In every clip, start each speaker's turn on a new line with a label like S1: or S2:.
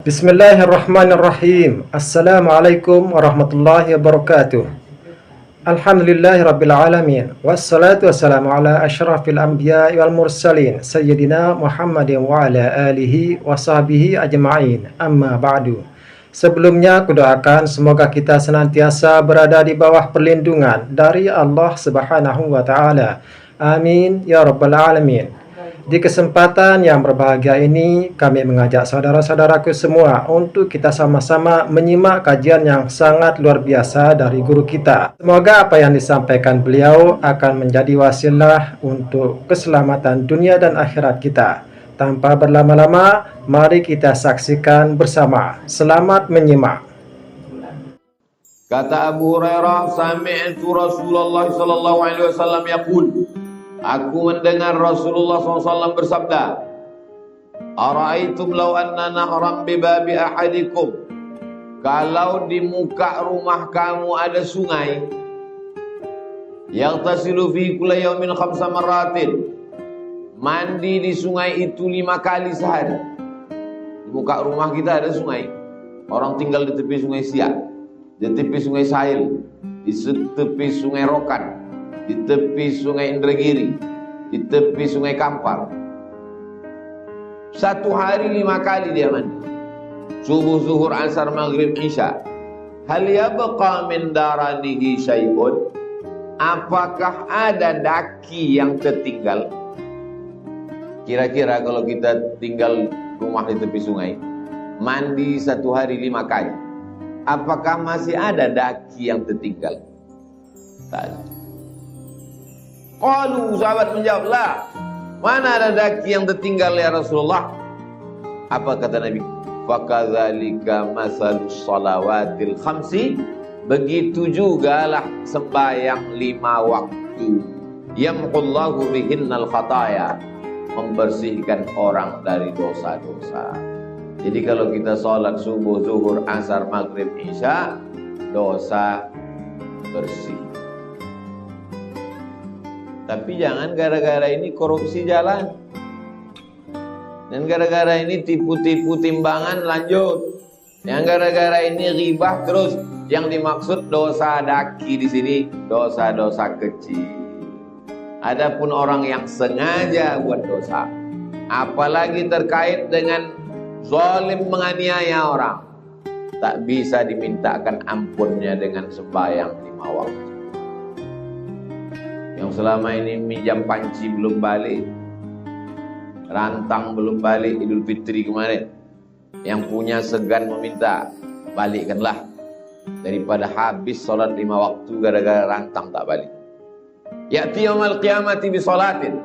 S1: Bismillahirrahmanirrahim. Assalamualaikum warahmatullahi wabarakatuh. Alhamdulillahirabbil alamin. Wassalatu wassalamu ala asyrafil anbiya'i wal mursalin sayyidina Muhammadin wa ala alihi wa sahbihi ajma'in. Amma ba'du. Sebelumnya kudoakan semoga kita senantiasa berada di bawah perlindungan dari Allah Subhanahu wa taala. Amin ya rabbal alamin. Di kesempatan yang berbahagia ini, kami mengajak saudara-saudaraku semua untuk kita sama-sama menyimak kajian yang sangat luar biasa dari guru kita. Semoga apa yang disampaikan beliau akan menjadi wasilah untuk keselamatan dunia dan akhirat kita. Tanpa berlama-lama, mari kita saksikan bersama. Selamat menyimak.
S2: Kata Abu Hurairah, sami'tu Rasulullah sallallahu alaihi wasallam yaqul, aku mendengar Rasulullah SAW bersabda, ara'aitum law anna nahram bi babi ahadikum, kalau di muka rumah kamu ada sungai yang tasilu fi kulli yawmin 5 marratin, mandi di sungai itu 5 kali sehari. Di muka rumah kita ada sungai, orang tinggal di tepi sungai Siak, di tepi sungai Sahil, di tepi sungai Rokan, di tepi sungai Indragiri, di tepi sungai Kampar. Satu hari 5 kali dia mandi, subuh, zuhur, asar, maghrib, isya. Hal yabqa min daranihi syai'un, apakah ada daki yang tertinggal? Kira-kira kalau kita tinggal rumah di tepi sungai, mandi satu hari 5 kali, apakah masih ada daki yang tertinggal? Tak ada. Qalu, sahabat menjawab, la, mana ada daki yang tertinggal ya Rasulullah? Apa kata Nabi? Fakadzalika masalus salawatil khamsi, begitu jugalah sembahyang 5 waktu, yamqullahu bihinnal khataya, membersihkan orang dari dosa-dosa. Jadi kalau kita sholat subuh, zuhur, asar, maghrib, isya, dosa bersih. Tapi jangan gara-gara ini korupsi jalan, dan gara-gara ini tipu-tipu timbangan lanjut, yang gara-gara ini ghibah terus. Yang dimaksud dosa daki di sini dosa-dosa kecil. Adapun orang yang sengaja buat dosa, apalagi terkait dengan zalim menganiaya orang, tak bisa dimintakan ampunnya dengan sembahyang 5 waktu. Yang selama ini minjam panci belum balik, rantang belum balik Idul Fitri kemarin, yang punya segan meminta, balikkanlah, daripada habis sholat 5 waktu gara-gara rantang tak balik. Ya'ti yaumal qiyamati bi sholatin,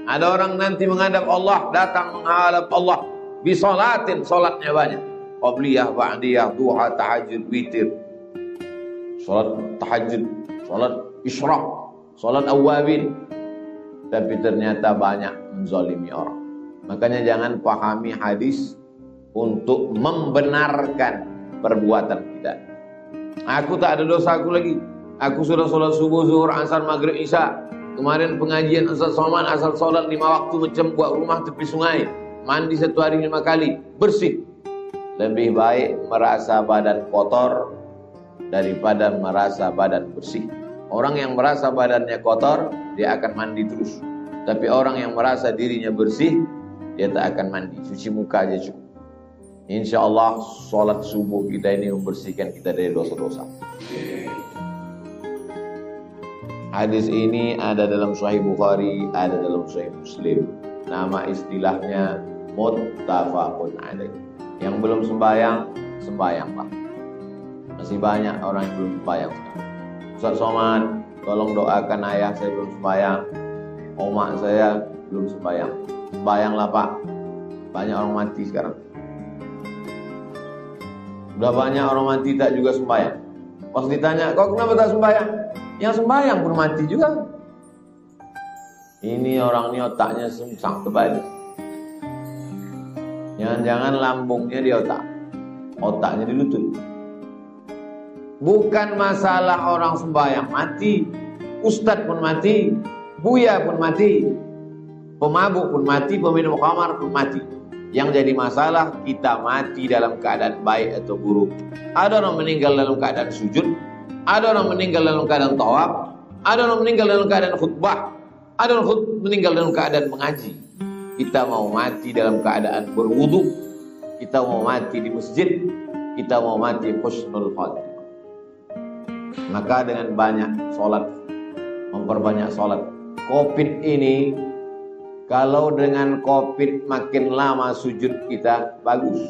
S2: ada orang nanti menghadap Allah, datang menghadap Allah bi sholatin, sholatnya banyak, qabliyah, ba'diyah, duha, tahajud, witir, sholat tahajud, sholat isyraq, sholat awabin, tapi ternyata banyak menzalimi orang. Makanya jangan pahami hadis untuk membenarkan perbuatan kita. Aku tak ada dosa aku lagi, aku sudah sholat subuh, zuhur, asar, maghrib, isya. Kemarin pengajian asal soman, asal sholat 5 waktu, macam buat rumah tepi sungai, mandi satu hari 5 kali, bersih. Lebih baik merasa badan kotor daripada merasa badan bersih. Orang yang merasa badannya kotor, dia akan mandi terus. Tapi orang yang merasa dirinya bersih, dia tak akan mandi, cuci muka aja cukup. Insya Allah sholat subuh kita ini membersihkan kita dari dosa-dosa. Hadis ini ada dalam Sahih Bukhari, ada dalam Sahih Muslim. Nama istilahnya muttafaqun alaih. Yang belum sembahyang, sembahyanglah. Masih banyak orang yang belum sembahyang. Ustaz Somad, tolong doakan ayah saya belum sembahyang, omak saya belum sembahyang. Sembahyanglah Pak, banyak orang mati sekarang. Udah banyak orang mati tak juga sembahyang. Pas ditanya, kok kenapa tak sembahyang? Yang sembahyang pun mati juga. Ini orang ini otaknya sungsang terbalik. Jangan-jangan lambungnya di otak, otaknya di lutut. Bukan masalah orang sembahyang mati, ustadz pun mati, buya pun mati, pemabuk pun mati, peminum khamar pun mati. Yang jadi masalah kita mati dalam keadaan baik atau buruk. Ada orang meninggal dalam keadaan sujud, ada orang meninggal dalam keadaan tawaf, ada orang meninggal dalam keadaan khutbah, ada orang meninggal dalam keadaan mengaji. Kita mau mati dalam keadaan berwudu, kita mau mati di masjid, kita mau mati husnul khatimah. Maka dengan banyak sholat, memperbanyak sholat. Covid ini, kalau dengan Covid makin lama sujud kita, bagus.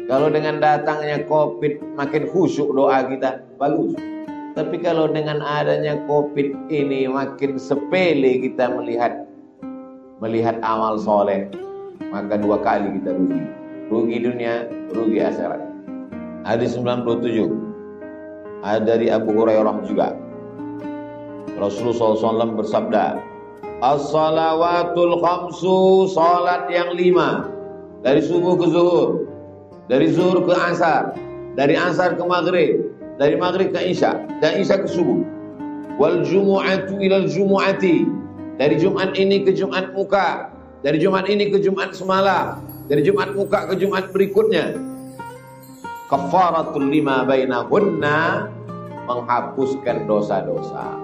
S2: Kalau dengan datangnya Covid makin khusyuk doa kita, bagus. Tapi kalau dengan adanya Covid ini makin sepele kita melihat amal soleh, maka dua kali kita rugi. Rugi dunia, rugi akhirat. Hadis 97 ada dari Abu Hurairah juga. Rasulullah SAW bersabda, as-salawatul khamsu, salat yang 5, dari subuh ke zuhur, dari zuhur ke asar, dari asar ke maghrib, dari maghrib ke isya, dan isya ke subuh. Wal jumu'atu ilal jumu'ati, dari Jumat ini ke Jumat muka, dari Jumat ini ke Jumat semalam, dari Jumat muka ke Jumat berikutnya. Kafaratul lima bainahunna, menghapuskan dosa-dosa.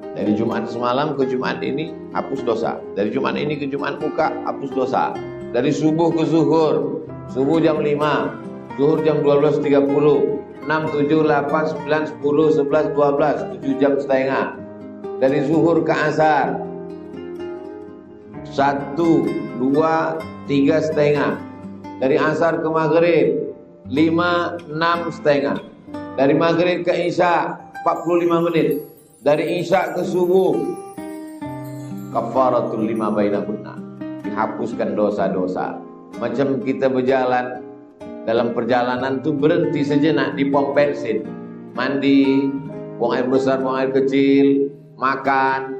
S2: Dari Jumat semalam ke Jumat ini hapus dosa. Dari Jumat ini ke Jumat muka hapus dosa. Dari subuh ke zuhur, subuh jam 5, zuhur jam 12.30, 6, 7, 8, 9, 10, 11, 12, 7 jam setengah. Dari zuhur ke asar 1, 2, 3 setengah. Dari asar ke maghrib 5, 6 setengah. Dari maghrib ke isya 45 menit. Dari isya ke subuh, kafaratul lima bainahunna, dihapuskan dosa-dosa. Macam kita berjalan, dalam perjalanan tuh berhenti sejenak di pom bensin, mandi, buang air besar, buang air kecil, makan,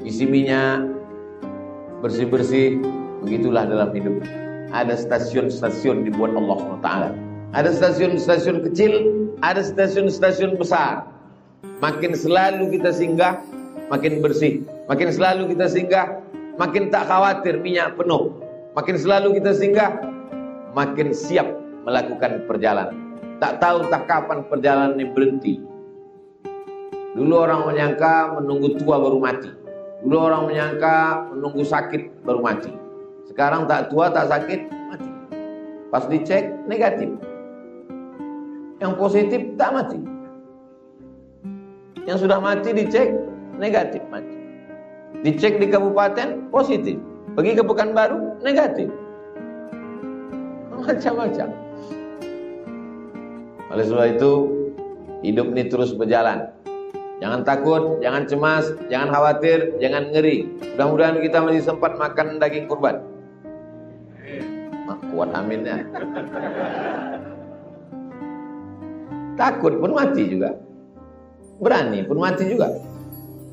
S2: isi minyak, bersih-bersih. Begitulah dalam hidup. Ada stasiun-stasiun dibuat Allah SWT. Ada stasiun-stasiun kecil, ada stasiun-stasiun besar. Makin selalu kita singgah, makin bersih. Makin selalu kita singgah, makin tak khawatir minyak penuh. Makin selalu kita singgah, makin siap melakukan perjalanan. Tak tahu tak kapan perjalanan ini berhenti. Dulu orang menyangka menunggu tua baru mati. Dulu orang menyangka menunggu sakit baru mati. Sekarang tak tua tak sakit, mati. Pas dicek negatif. Yang positif tak mati. Yang sudah mati dicek negatif, mati. Dicek di kabupaten positif, pergi ke Pekanbaru negatif. Macam-macam. Oleh sebab itu hidup ini terus berjalan. Jangan takut, jangan cemas, jangan khawatir, jangan ngeri. Mudah-mudahan kita masih sempat makan daging kurban. Kuat aminnya. Takut pun mati juga. Berani pun mati juga.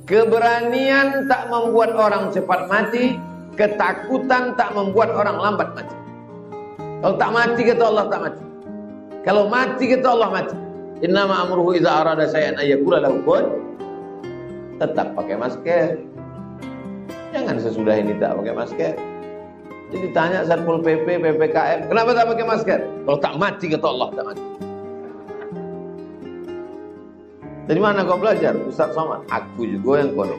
S2: Keberanian tak membuat orang cepat mati, ketakutan tak membuat orang lambat mati. Kalau tak mati kata Allah tak mati. Kalau mati kata Allah mati. Innama amruhu idza arada syai'an ayyakula lahu kun. Tetap pakai masker. Jangan sesudah ini tak pakai masker. Jadi tanya Satpol PP, PPKM, kenapa tak pakai masker? Kalau tak mati kata Allah tak mati. Dari mana kau belajar? Ustaz Somad. Aku juga yang kono.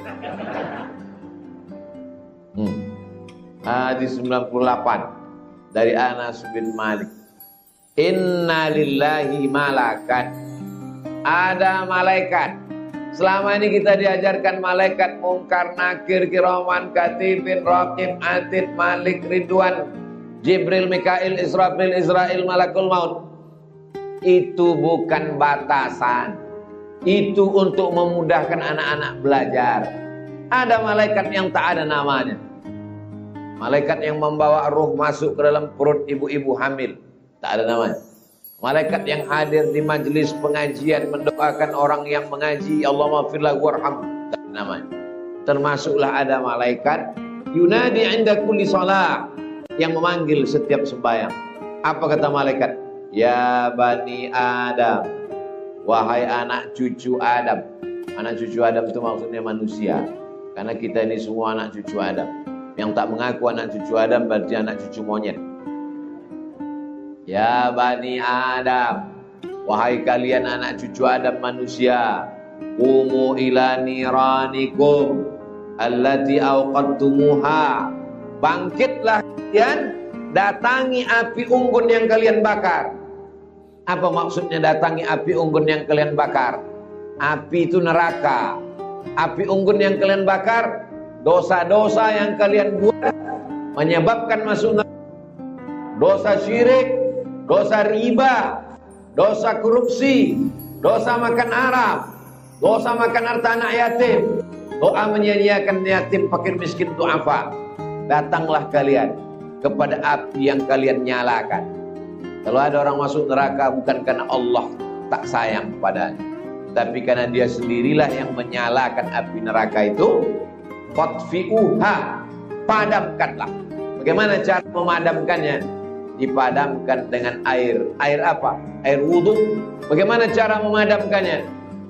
S2: Hadis 98 dari Anas bin Malik. Inna lillahi malakat. Ada malaikat. Selama ini kita diajarkan malaikat mungkar, nakir, kiraman, katibin, raqib, atid, malik, ridwan, Jibril, Mikail, Israfil, Israel, malakul maut. Itu bukan batasan. Itu untuk memudahkan anak-anak belajar. Ada malaikat yang tak ada namanya. Malaikat yang membawa ruh masuk ke dalam perut ibu-ibu hamil. Tak ada namanya. Malaikat yang hadir di majelis pengajian mendoakan orang yang mengaji, Allahumma firlahu warhamhu. Tak ada namanya. Termasuklah ada malaikat yunadi inda kulli shalah, yang memanggil setiap sembahyang. Apa kata malaikat? Ya Bani Adam, wahai anak cucu Adam. Anak cucu Adam itu maksudnya manusia, karena kita ini semua anak cucu Adam. Yang tak mengaku anak cucu Adam berarti anak cucu monyet. Ya Bani Adam, wahai kalian anak cucu Adam manusia, qumu ila niranikum allati awqadtumuha. Bangkitlah kalian, datangi api unggun yang kalian bakar. Apa maksudnya datangi api unggun yang kalian bakar? Api itu neraka. Api unggun yang kalian bakar, dosa-dosa yang kalian buat menyebabkan masuk neraka. Dosa syirik, dosa riba, dosa korupsi, dosa makan haram, dosa makan harta anak yatim, doa menyia-nyiakan yatim, fakir, miskin, du'afa. Datanglah kalian kepada api yang kalian nyalakan. Kalau ada orang masuk neraka bukan karena Allah tak sayang kepadanya, tapi karena dia sendirilah yang menyalakan api neraka itu. Fatfi'uha, padamkanlah. Bagaimana cara memadamkannya? Dipadamkan dengan air. Air apa? Air wudhu. Bagaimana cara memadamkannya?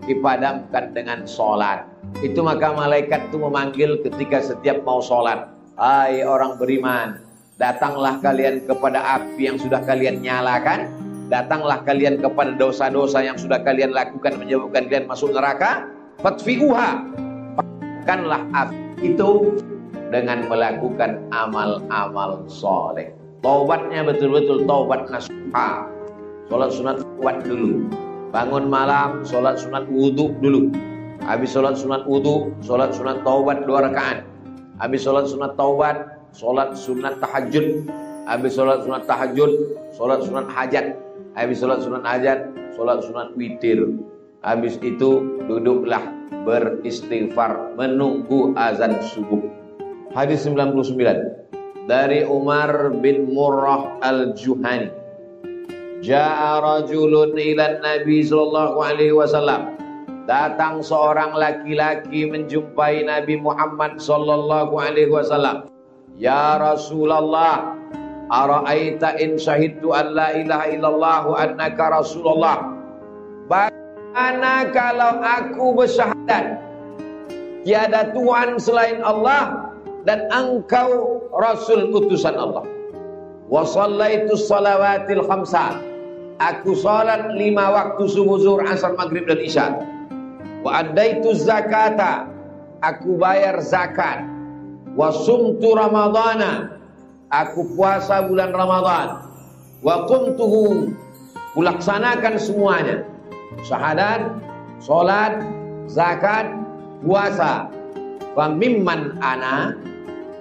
S2: Dipadamkan dengan sholat. Itu maka malaikat itu memanggil ketika setiap mau sholat. Hai orang beriman, datanglah kalian kepada api yang sudah kalian nyalakan. Datanglah kalian kepada dosa-dosa yang sudah kalian lakukan menyebabkan kalian masuk neraka. Fatfi'uha, padamkanlah api itu dengan melakukan amal-amal soleh. Taubatnya betul-betul taubat nasuha. Sholat sunat taubat dulu. Bangun malam, sholat sunat wudhu dulu. Habis sholat sunat wudhu, sholat sunat taubat 2 rakaat. Habis sholat sunat taubat, sholat sunat tahajud. Habis sholat sunat tahajud, sholat sunat hajat. Habis sholat sunat hajat, sholat sunat witir. Habis itu duduklah beristighfar menunggu azan subuh. Hadis 99 dari Umar bin Murrah al-Juhani. Ja'a rajulun ila Nabi sallallahu alaihi wasallam. Datang seorang laki-laki menjumpai Nabi Muhammad sallallahu alaihi wasallam. Ya Rasulullah, ara'aita in syahidtu an la ilaha illallah wa annaka Rasulullah. Bagaimana kalau aku bersyahadat tiada Tuhan selain Allah dan engkau Rasul utusan Allah. Wa shallaitu shalawatil khamsa. Aku salat 5 waktu subuh, zuhur, asar, maghrib dan isya. Wa addaitu zakata. Aku bayar zakat. Wa sumtu ramadhana. Aku puasa bulan Ramadan. Wa qumtuhu. Kulaksanakan semuanya. Syahadat, salat, zakat, puasa. Fa mimman ana.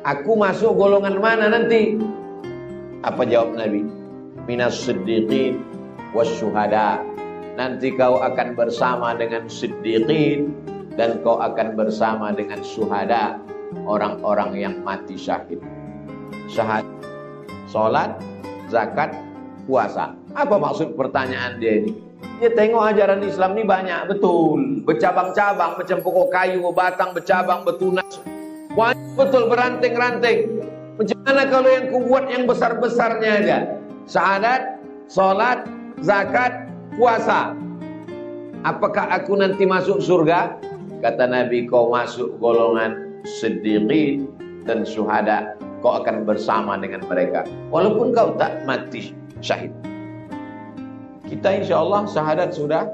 S2: Aku masuk golongan mana nanti? Apa jawab Nabi? Minas siddiqin wasyuhada. Nanti kau akan bersama dengan siddiqin dan kau akan bersama dengan syuhada, orang-orang yang mati syahid. Syahadat, salat, zakat, puasa. Apa maksud pertanyaan dia ini? Dia tengok ajaran Islam ini banyak betul, bercabang-cabang macam pokok kayu, batang bercabang, bertunas. Banyak betul beranting-ranting. Macam mana kalau yang kubuat yang besar-besarnya aja? Syahadat, salat, zakat, puasa. Apakah aku nanti masuk surga? Kata Nabi, kau masuk golongan siddiqin dan syuhada. Kau akan bersama dengan mereka walaupun kau tak mati syahid. Kita insya Allah syahadat sudah,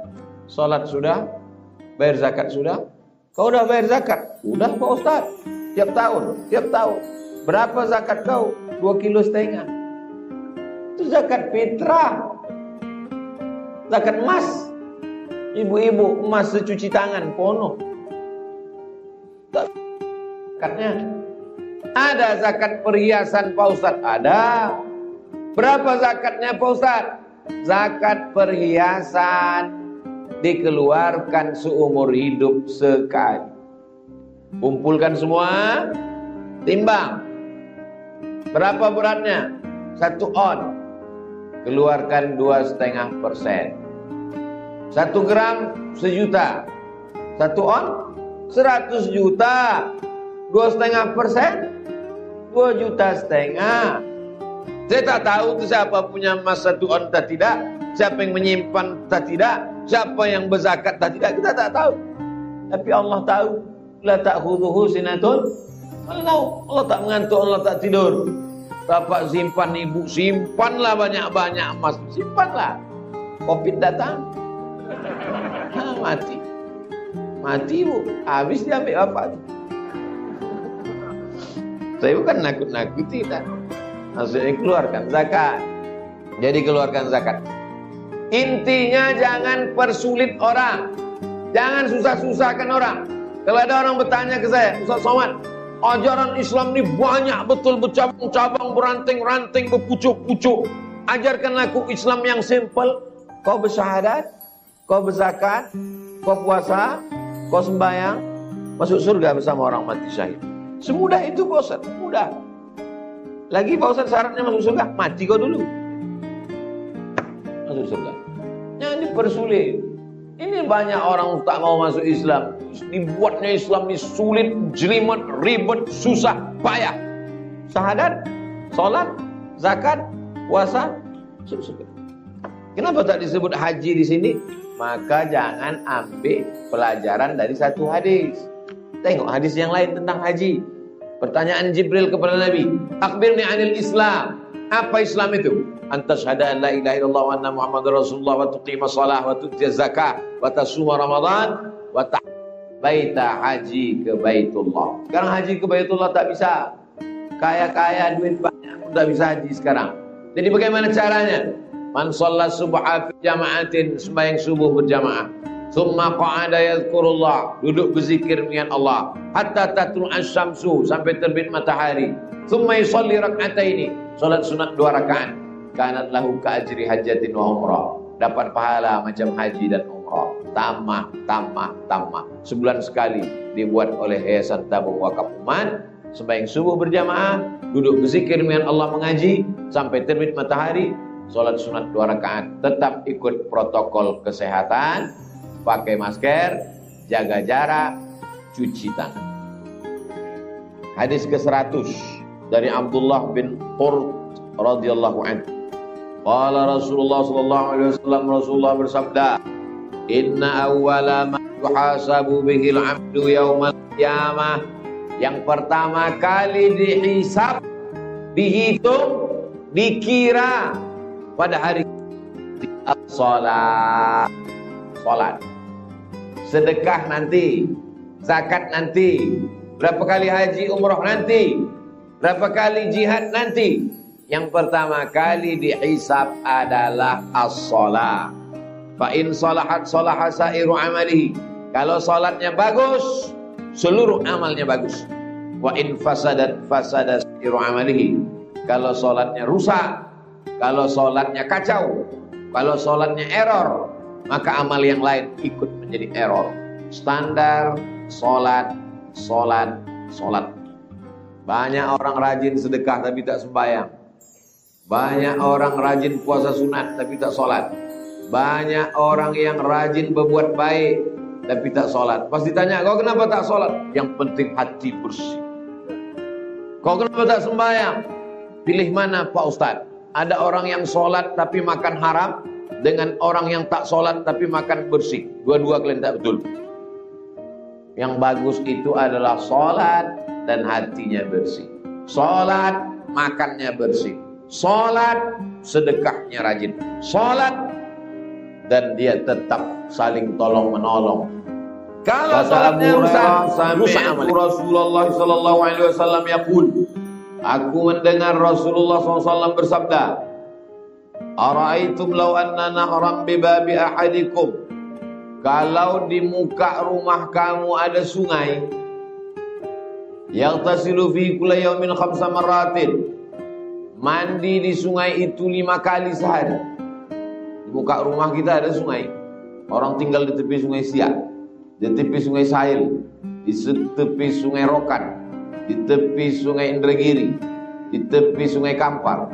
S2: salat sudah, bayar zakat sudah. Kau udah bayar zakat? Udah Pak Ustaz. Tiap tahun. Berapa zakat kau? 2,5 kilo. Itu zakat fitrah. Zakat emas. Ibu-ibu emas secuci tangan penuh. Zakatnya. Ada zakat perhiasan Pak Ustaz? Ada. Berapa zakatnya Pak Ustaz? Zakat perhiasan dikeluarkan seumur hidup sekali. Kumpulkan semua, timbang. Berapa beratnya? 1 on. Keluarkan 2,5%. 1 gram 1 juta. 1 on 100 juta. 2,5%, 2,5 juta. Saya tak tahu itu siapa punya emas 1 on tak tidak, siapa yang menyimpan tak tidak, siapa yang berzakat tak tidak, kita tak tahu. Tapi Allah tahu. La ta'khudhuhu sinatun Allah tak mengantuk, Allah tak tidur. Bapak simpan, ibu simpanlah banyak-banyak emas, simpanlah. Covid datang, mati ibu, habis diambil bapak. Saya bukan nakut-nakuti kan, maksudnya keluarkan zakat. Jadi keluarkan zakat. Intinya jangan persulit orang, jangan susah-susahkan orang. Kalau ada orang bertanya ke saya, Ustaz Somad, ajaran Islam ini banyak betul, bercabang-cabang, beranting-ranting, berpucuk-pucuk. Ajarkan aku Islam yang simple. Kau bersyahadat, kau berzakat, kau puasa, kau sembahyang, masuk surga bersama orang mati syahid. Semudah itu Pak Ustaz, mudah. Lagi Pak Ustaz syaratnya masuk surga, mati kau dulu. Masuk surga. Jangan dipersulit. Ini banyak orang tak mau masuk Islam. Dibuatnya Islam ini sulit, jelimet, ribet, susah, payah. Syahadat, sholat, zakat, puasa, masuk surga. Kenapa tak disebut haji di sini? Maka jangan ambil pelajaran dari satu hadis. Tengok hadis yang lain tentang haji. Pertanyaan Jibril kepada Nabi, "Akhbirni 'anil Islam." Apa Islam itu? Antas syahada an la ilaha illallah wa anna Muhammadar Rasulullah wa tuqimas shalah wa tu'tiyaz zakah wa tasuma Ramadan wa baita haji ke Baitullah. Sekarang haji ke Baitullah tak bisa. Kaya-kaya duit banyak pun tak bisa haji sekarang. Jadi bagaimana caranya? Man shalla subha fi jama'atin, sembahyang subuh berjamaah. Tsumma qa'ada yadhkurullah, duduk berzikir dengan Allah hatta tatlu asy-syamsu, sampai terbit matahari. Tsumma yusalli rak'ataini, salat sunat 2 rakaat. Kanat lahu ka ajri hajjatin wa umrah, dapat pahala macam haji dan umrah. Tamah. Sebulan sekali dibuat oleh Yayasan Tabung Wakaf Umat. Sembahyang subuh berjamaah, duduk berzikir dengan Allah, mengaji sampai terbit matahari. Salat sunat 2 rakaat, tetap ikut protokol kesehatan, pakai masker, jaga jarak, cuci tangan. Hadis ke-100 dari Abdullah bin Qurt radhiyallahu anhu. Qala Rasulullah sallallahu alaihi wasallam, Rasulullah bersabda, "Inna awwala ma yuhasabu bihil 'abdu yaumal qiyamah." Yang pertama kali dihisab, dihitung, dikira pada hari salat. Sedekah nanti, zakat nanti, berapa kali haji umroh nanti, berapa kali jihad nanti. Yang pertama kali dihisab adalah as-shalah. Fa in salahat salaha sairu amalihi. Kalau salatnya bagus, seluruh amalnya bagus. Wa in fasadat fasada sairu amalihi. Kalau salatnya rusak, kalau salatnya kacau, kalau salatnya error, maka amal yang lain ikut menjadi error. Standar salat. Banyak orang rajin sedekah tapi tak sembahyang. Banyak orang rajin puasa sunat tapi tak sholat. Banyak orang yang rajin berbuat baik tapi tak sholat. Pas ditanya, kau kenapa tak sholat? Yang penting hati bersih. Kau kenapa tak sembahyang? Pilih mana Pak Ustadz? Ada orang yang sholat tapi makan haram, dengan orang yang tak sholat tapi makan bersih. Dua-dua kalian tak betul. Yang bagus itu adalah sholat dan hatinya bersih. Sholat, makannya bersih. Sholat, sedekahnya rajin. Sholat, dan dia tetap saling tolong menolong. Kalau sholatnya rusak amal. Rasulullah sallallahu alaihi wasallam yaqul, aku mendengar Rasulullah SAW bersabda, "Ara'aitum law anna nahram bi babi ahadikum." Kalau di muka rumah kamu ada sungai, yaghtasilu fi kulli yawmin 5 marratin. Mandi di sungai itu 5 kali sehari. Di muka rumah kita ada sungai. Orang tinggal di tepi sungai Siak, di tepi sungai Sahil, di tepi sungai Rokan, di tepi sungai Indragiri, di tepi sungai Kampar.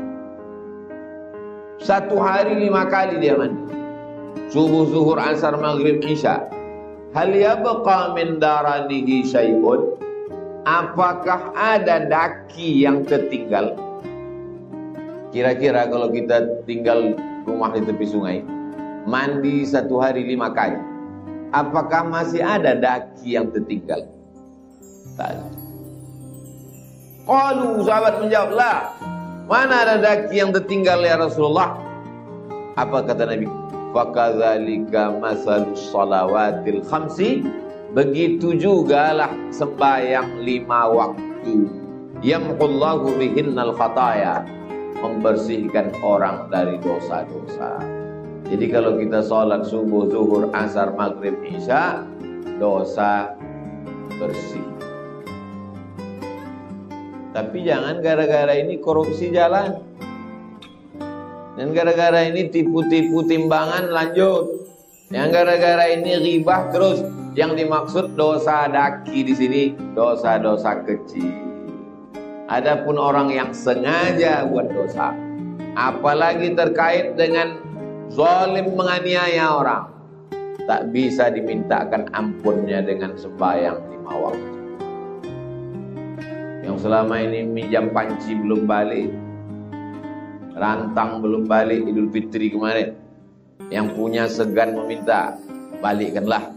S2: Satu hari 5 kali dia mandi. Subuh, zuhur, asar, maghrib, isya. Hal yabqa min daranihi syai'un. Apakah ada daki yang tertinggal? Kira-kira kalau kita tinggal rumah di tepi sungai, mandi satu hari 5 kali, apakah masih ada daki yang tertinggal? Tak ada. Qalu, sahabat menjawab, la, mana ada daki yang tertinggal ya Rasulullah? Apa kata Nabi? Fakadzalika masalus salawatil khamsi, begitu jugalah sembahyang 5 waktu, yamqullahu bihinnal khataya, membersihkan orang dari dosa-dosa. Jadi kalau kita sholat subuh, zuhur, asar, maghrib, isya, dosa bersih. Tapi jangan gara-gara ini korupsi jalan, dan gara-gara ini tipu-tipu timbangan lanjut, yang gara-gara ini ghibah terus. Yang dimaksud dosa daki di sini dosa-dosa kecil. Adapun orang yang sengaja buat dosa, apalagi terkait dengan zalim menganiaya orang, tak bisa dimintakan ampunnya dengan sembahyang 5 waktu. Yang selama ini minjam panci belum balik, rantang belum balik Idul Fitri kemarin, yang punya segan meminta, balikkanlah,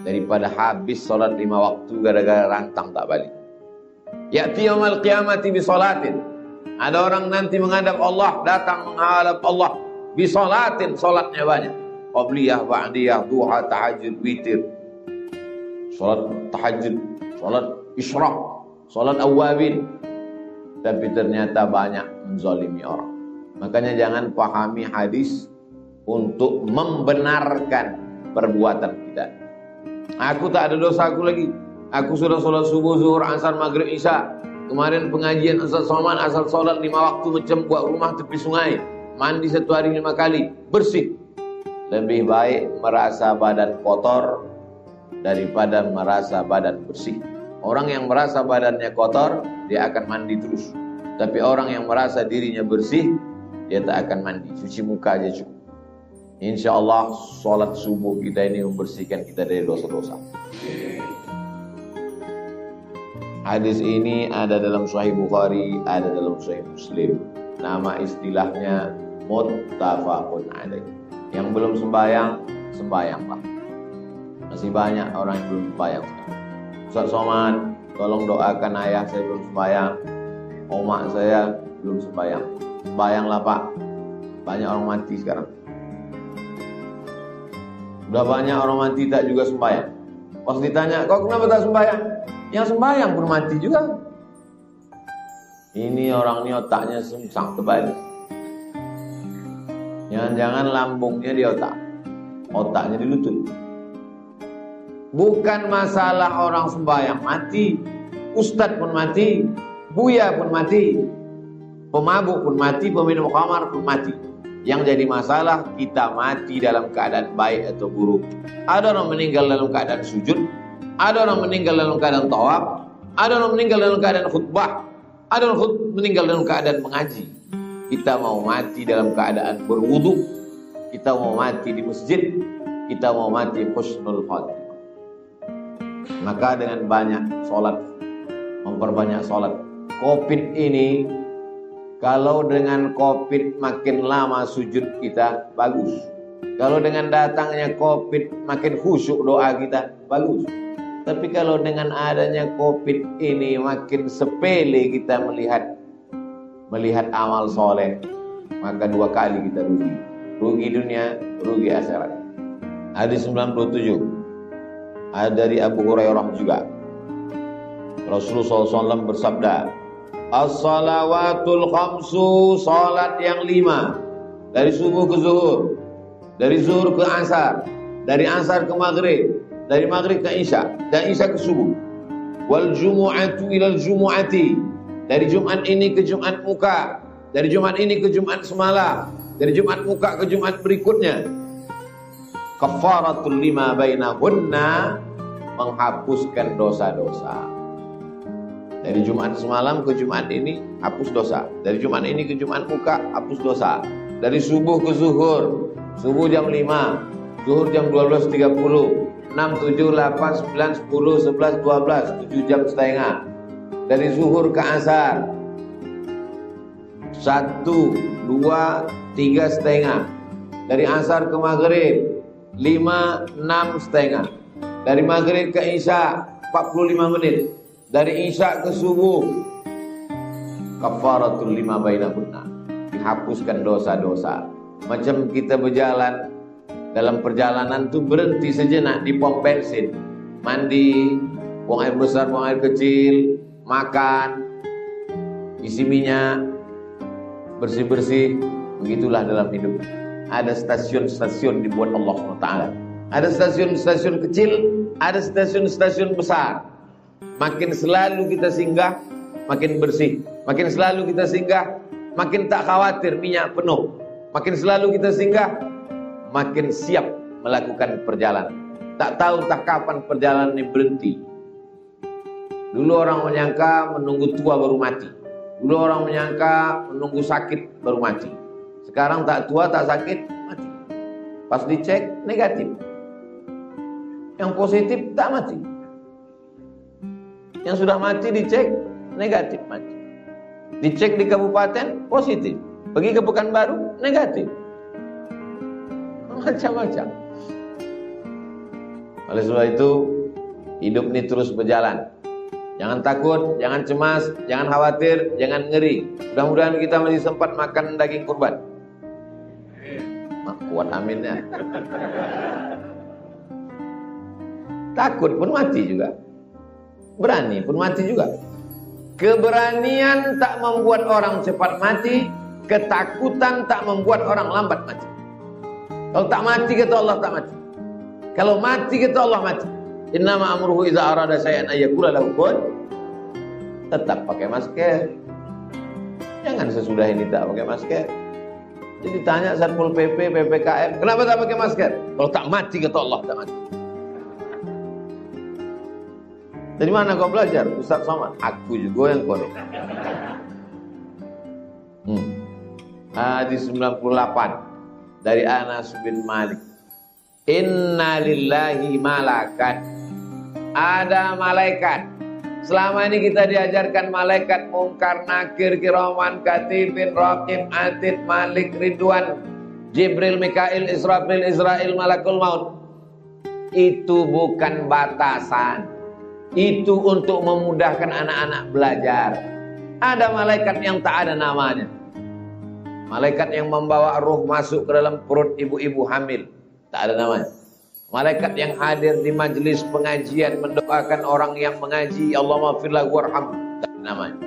S2: daripada habis sholat 5 waktu gara-gara rantang tak balik. Ya'ti yaumal qiyamati bi sholatin, ada orang nanti menghadap Allah, datang menghadap Allah bi sholatin, sholatnya banyak, qabliyah, ba'diyah, duha, tahajud, witir, sholat tahajud, sholat isyraq, sholat awabin, tapi ternyata banyak menzalimi orang. Makanya jangan pahami hadis untuk membenarkan perbuatan kita. Aku tak ada dosa aku lagi. Aku sudah sholat subuh, zuhur, asar, maghrib, isya. Kemarin pengajian Ustaz Somad asal sholat 5 waktu macam buat rumah tepi sungai. Mandi 1 hari 5 kali, bersih. Lebih baik merasa badan kotor daripada merasa badan bersih. Orang yang merasa badannya kotor, dia akan mandi terus. Tapi orang yang merasa dirinya bersih, dia tak akan mandi, cuci muka aja cukup. Insya Allah sholat subuh kita ini membersihkan kita dari dosa-dosa. Hadis ini ada dalam Sahih Bukhari, ada dalam Sahih Muslim. Nama istilahnya muttafaqun alaih. Yang belum sembahyang, sembahyanglah. Masih banyak orang yang belum sembahyang. Ustaz Somad, tolong doakan ayah saya belum sembahyang, omak saya belum sembahyang. Sembahyanglah Pak, banyak orang mati sekarang. Udah banyak orang mati tak juga sembahyang. Pas ditanya, kau kenapa tak sembahyang? Yang sembahyang pun mati juga. Ini orang ini otaknya sungsang terbalik. Jangan-jangan lambungnya di otak, otaknya di lutut. Bukan masalah orang sembahyang mati, ustadz pun mati, buya pun mati, pemabuk pun mati, peminum khamar pun mati. Yang jadi masalah kita mati dalam keadaan baik atau buruk. Ada orang meninggal dalam keadaan sujud, ada orang meninggal dalam keadaan tawaf, ada orang meninggal dalam keadaan khutbah, ada orang meninggal dalam keadaan mengaji. Kita mau mati dalam keadaan berwudu, kita mau mati di masjid, kita mau mati husnul khatimah. Maka dengan banyak sholat, memperbanyak sholat. Covid ini, kalau dengan Covid makin lama sujud kita, bagus. Kalau dengan datangnya Covid makin khusyuk doa kita, bagus. Tapi kalau dengan adanya Covid ini makin sepele kita melihat amal soleh, maka 2 kali kita rugi. Rugi dunia, rugi akhirat. Hadis 97 ada dari Abu Hurairah juga. Rasulullah SAW bersabda, as-salawatul khamsu, salat yang 5, dari subuh ke zuhur, dari zuhur ke asar, dari asar ke maghrib, dari maghrib ke isya, dan isya ke subuh. Wal jumu'atu ilal jumu'ati, dari Jumat ini ke Jumat muka, dari Jumat ini ke Jumat semalam, dari Jumat muka ke Jumat berikutnya. Kafaratul lima bainahunna, menghapuskan dosa-dosa. Dari Jumat semalam ke Jumat ini hapus dosa. Dari Jumat ini ke Jumat muka hapus dosa. Dari subuh ke zuhur, subuh jam 5, zuhur jam 12.30, 6, 7, 8, 9, 10, 11, 12, 7 jam setengah. Dari zuhur ke asar 1, 2, 3 setengah. Dari asar ke maghrib 5, 6 setengah. Dari maghrib ke isya 45 menit. Dari isya ke subuh kafaratul lima bainahunna, dihapuskan dosa-dosa. Macam kita berjalan, dalam perjalanan tuh berhenti sejenak di pom bensin, mandi, buang air besar, buang air kecil, makan, isi minyak, bersih-bersih. Begitulah dalam hidup. Ada stasiun-stasiun dibuat Allah SWT. Ada stasiun-stasiun kecil, ada stasiun-stasiun besar. Makin selalu kita singgah, makin bersih. Makin selalu kita singgah, makin tak khawatir minyak penuh. Makin selalu kita singgah, makin siap melakukan perjalanan. Tak tahu tak kapan perjalanan ini berhenti. Dulu orang menyangka menunggu tua baru mati. Dulu orang menyangka menunggu sakit baru mati. Sekarang tak tua, tak sakit, mati. Pas dicek, negatif. Yang positif, tak mati. Yang sudah mati dicek, negatif, mati. Dicek di kabupaten, positif. Pergi ke Pekanbaru, negatif. Macam-macam. Oleh sebab itu, hidup ini terus berjalan. Jangan takut, jangan cemas, jangan khawatir, jangan ngeri. Mudah-mudahan kita masih sempat makan daging kurban. Kuat amin ya. Takut pun mati juga. Berani pun mati juga. Keberanian tak membuat orang cepat mati, ketakutan tak membuat orang lambat mati. Kalau tak mati kata Allah tak mati. Kalau mati kata Allah mati. Innama amruhu idza arada syai'an ayyakula lahu kun. Tetap pakai masker. Jangan sesudah ini tak pakai masker. Jadi tanya Satpol PP, PPKM, kenapa tak pakai masker? Kalau tak mati kata Allah tak mati. Dari mana kau belajar? Ustaz Somad. Aku juga yang korek. Hadis 98 dari Anas bin Malik. Inna lillahi malakat. Ada malaikat. Selama ini kita diajarkan malaikat mungkar, nakir, kiraman, katibin, raqib, atid, malik, ridwan, Jibril, Mikail, Israfil, Israel, malakul maut. Itu bukan batasan. Itu untuk memudahkan anak-anak belajar. Ada malaikat yang tak ada namanya. Malaikat yang membawa ruh masuk ke dalam perut ibu-ibu hamil. Tak ada namanya. Malaikat yang hadir di majelis pengajian mendoakan orang yang mengaji, Allahumma firlahu warhamhu, tak ada namanya.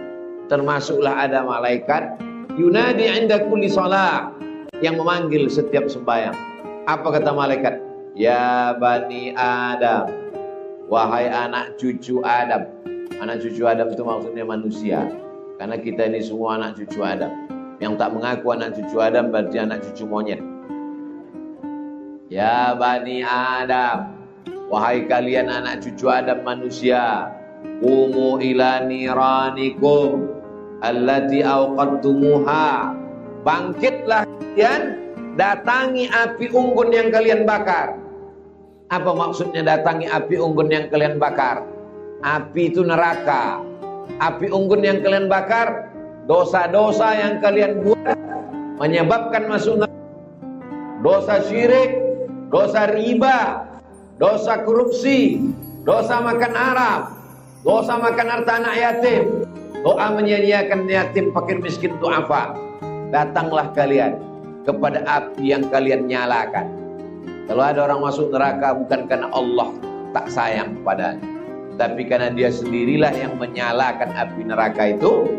S2: Termasuklah ada malaikat yunadi 'inda kulli shalah, yang memanggil setiap sembahyang. Apa kata malaikat? Ya bani Adam, wahai anak cucu Adam. Anak cucu Adam itu maksudnya manusia. Karena kita ini semua anak cucu Adam. Yang tak mengaku anak cucu Adam berarti anak cucu monyet. Ya bani Adam, wahai kalian anak cucu Adam manusia, qumu ila niranikum allati awqadtumuha. Bangkitlah kalian, datangi api unggun yang kalian bakar. Apa maksudnya datangi api unggun yang kalian bakar? Api itu neraka. Api unggun yang kalian bakar, dosa-dosa yang kalian buat menyebabkan masuk neraka. Dosa syirik, dosa riba, dosa korupsi, dosa makan haram, dosa makan harta anak yatim, doa menyia-nyiakan yatim, fakir, miskin, du'afa. Datanglah kalian kepada api yang kalian nyalakan. Kalau ada orang masuk neraka bukan karena Allah tak sayang padanya, tapi karena dia sendirilah yang menyalakan api neraka itu.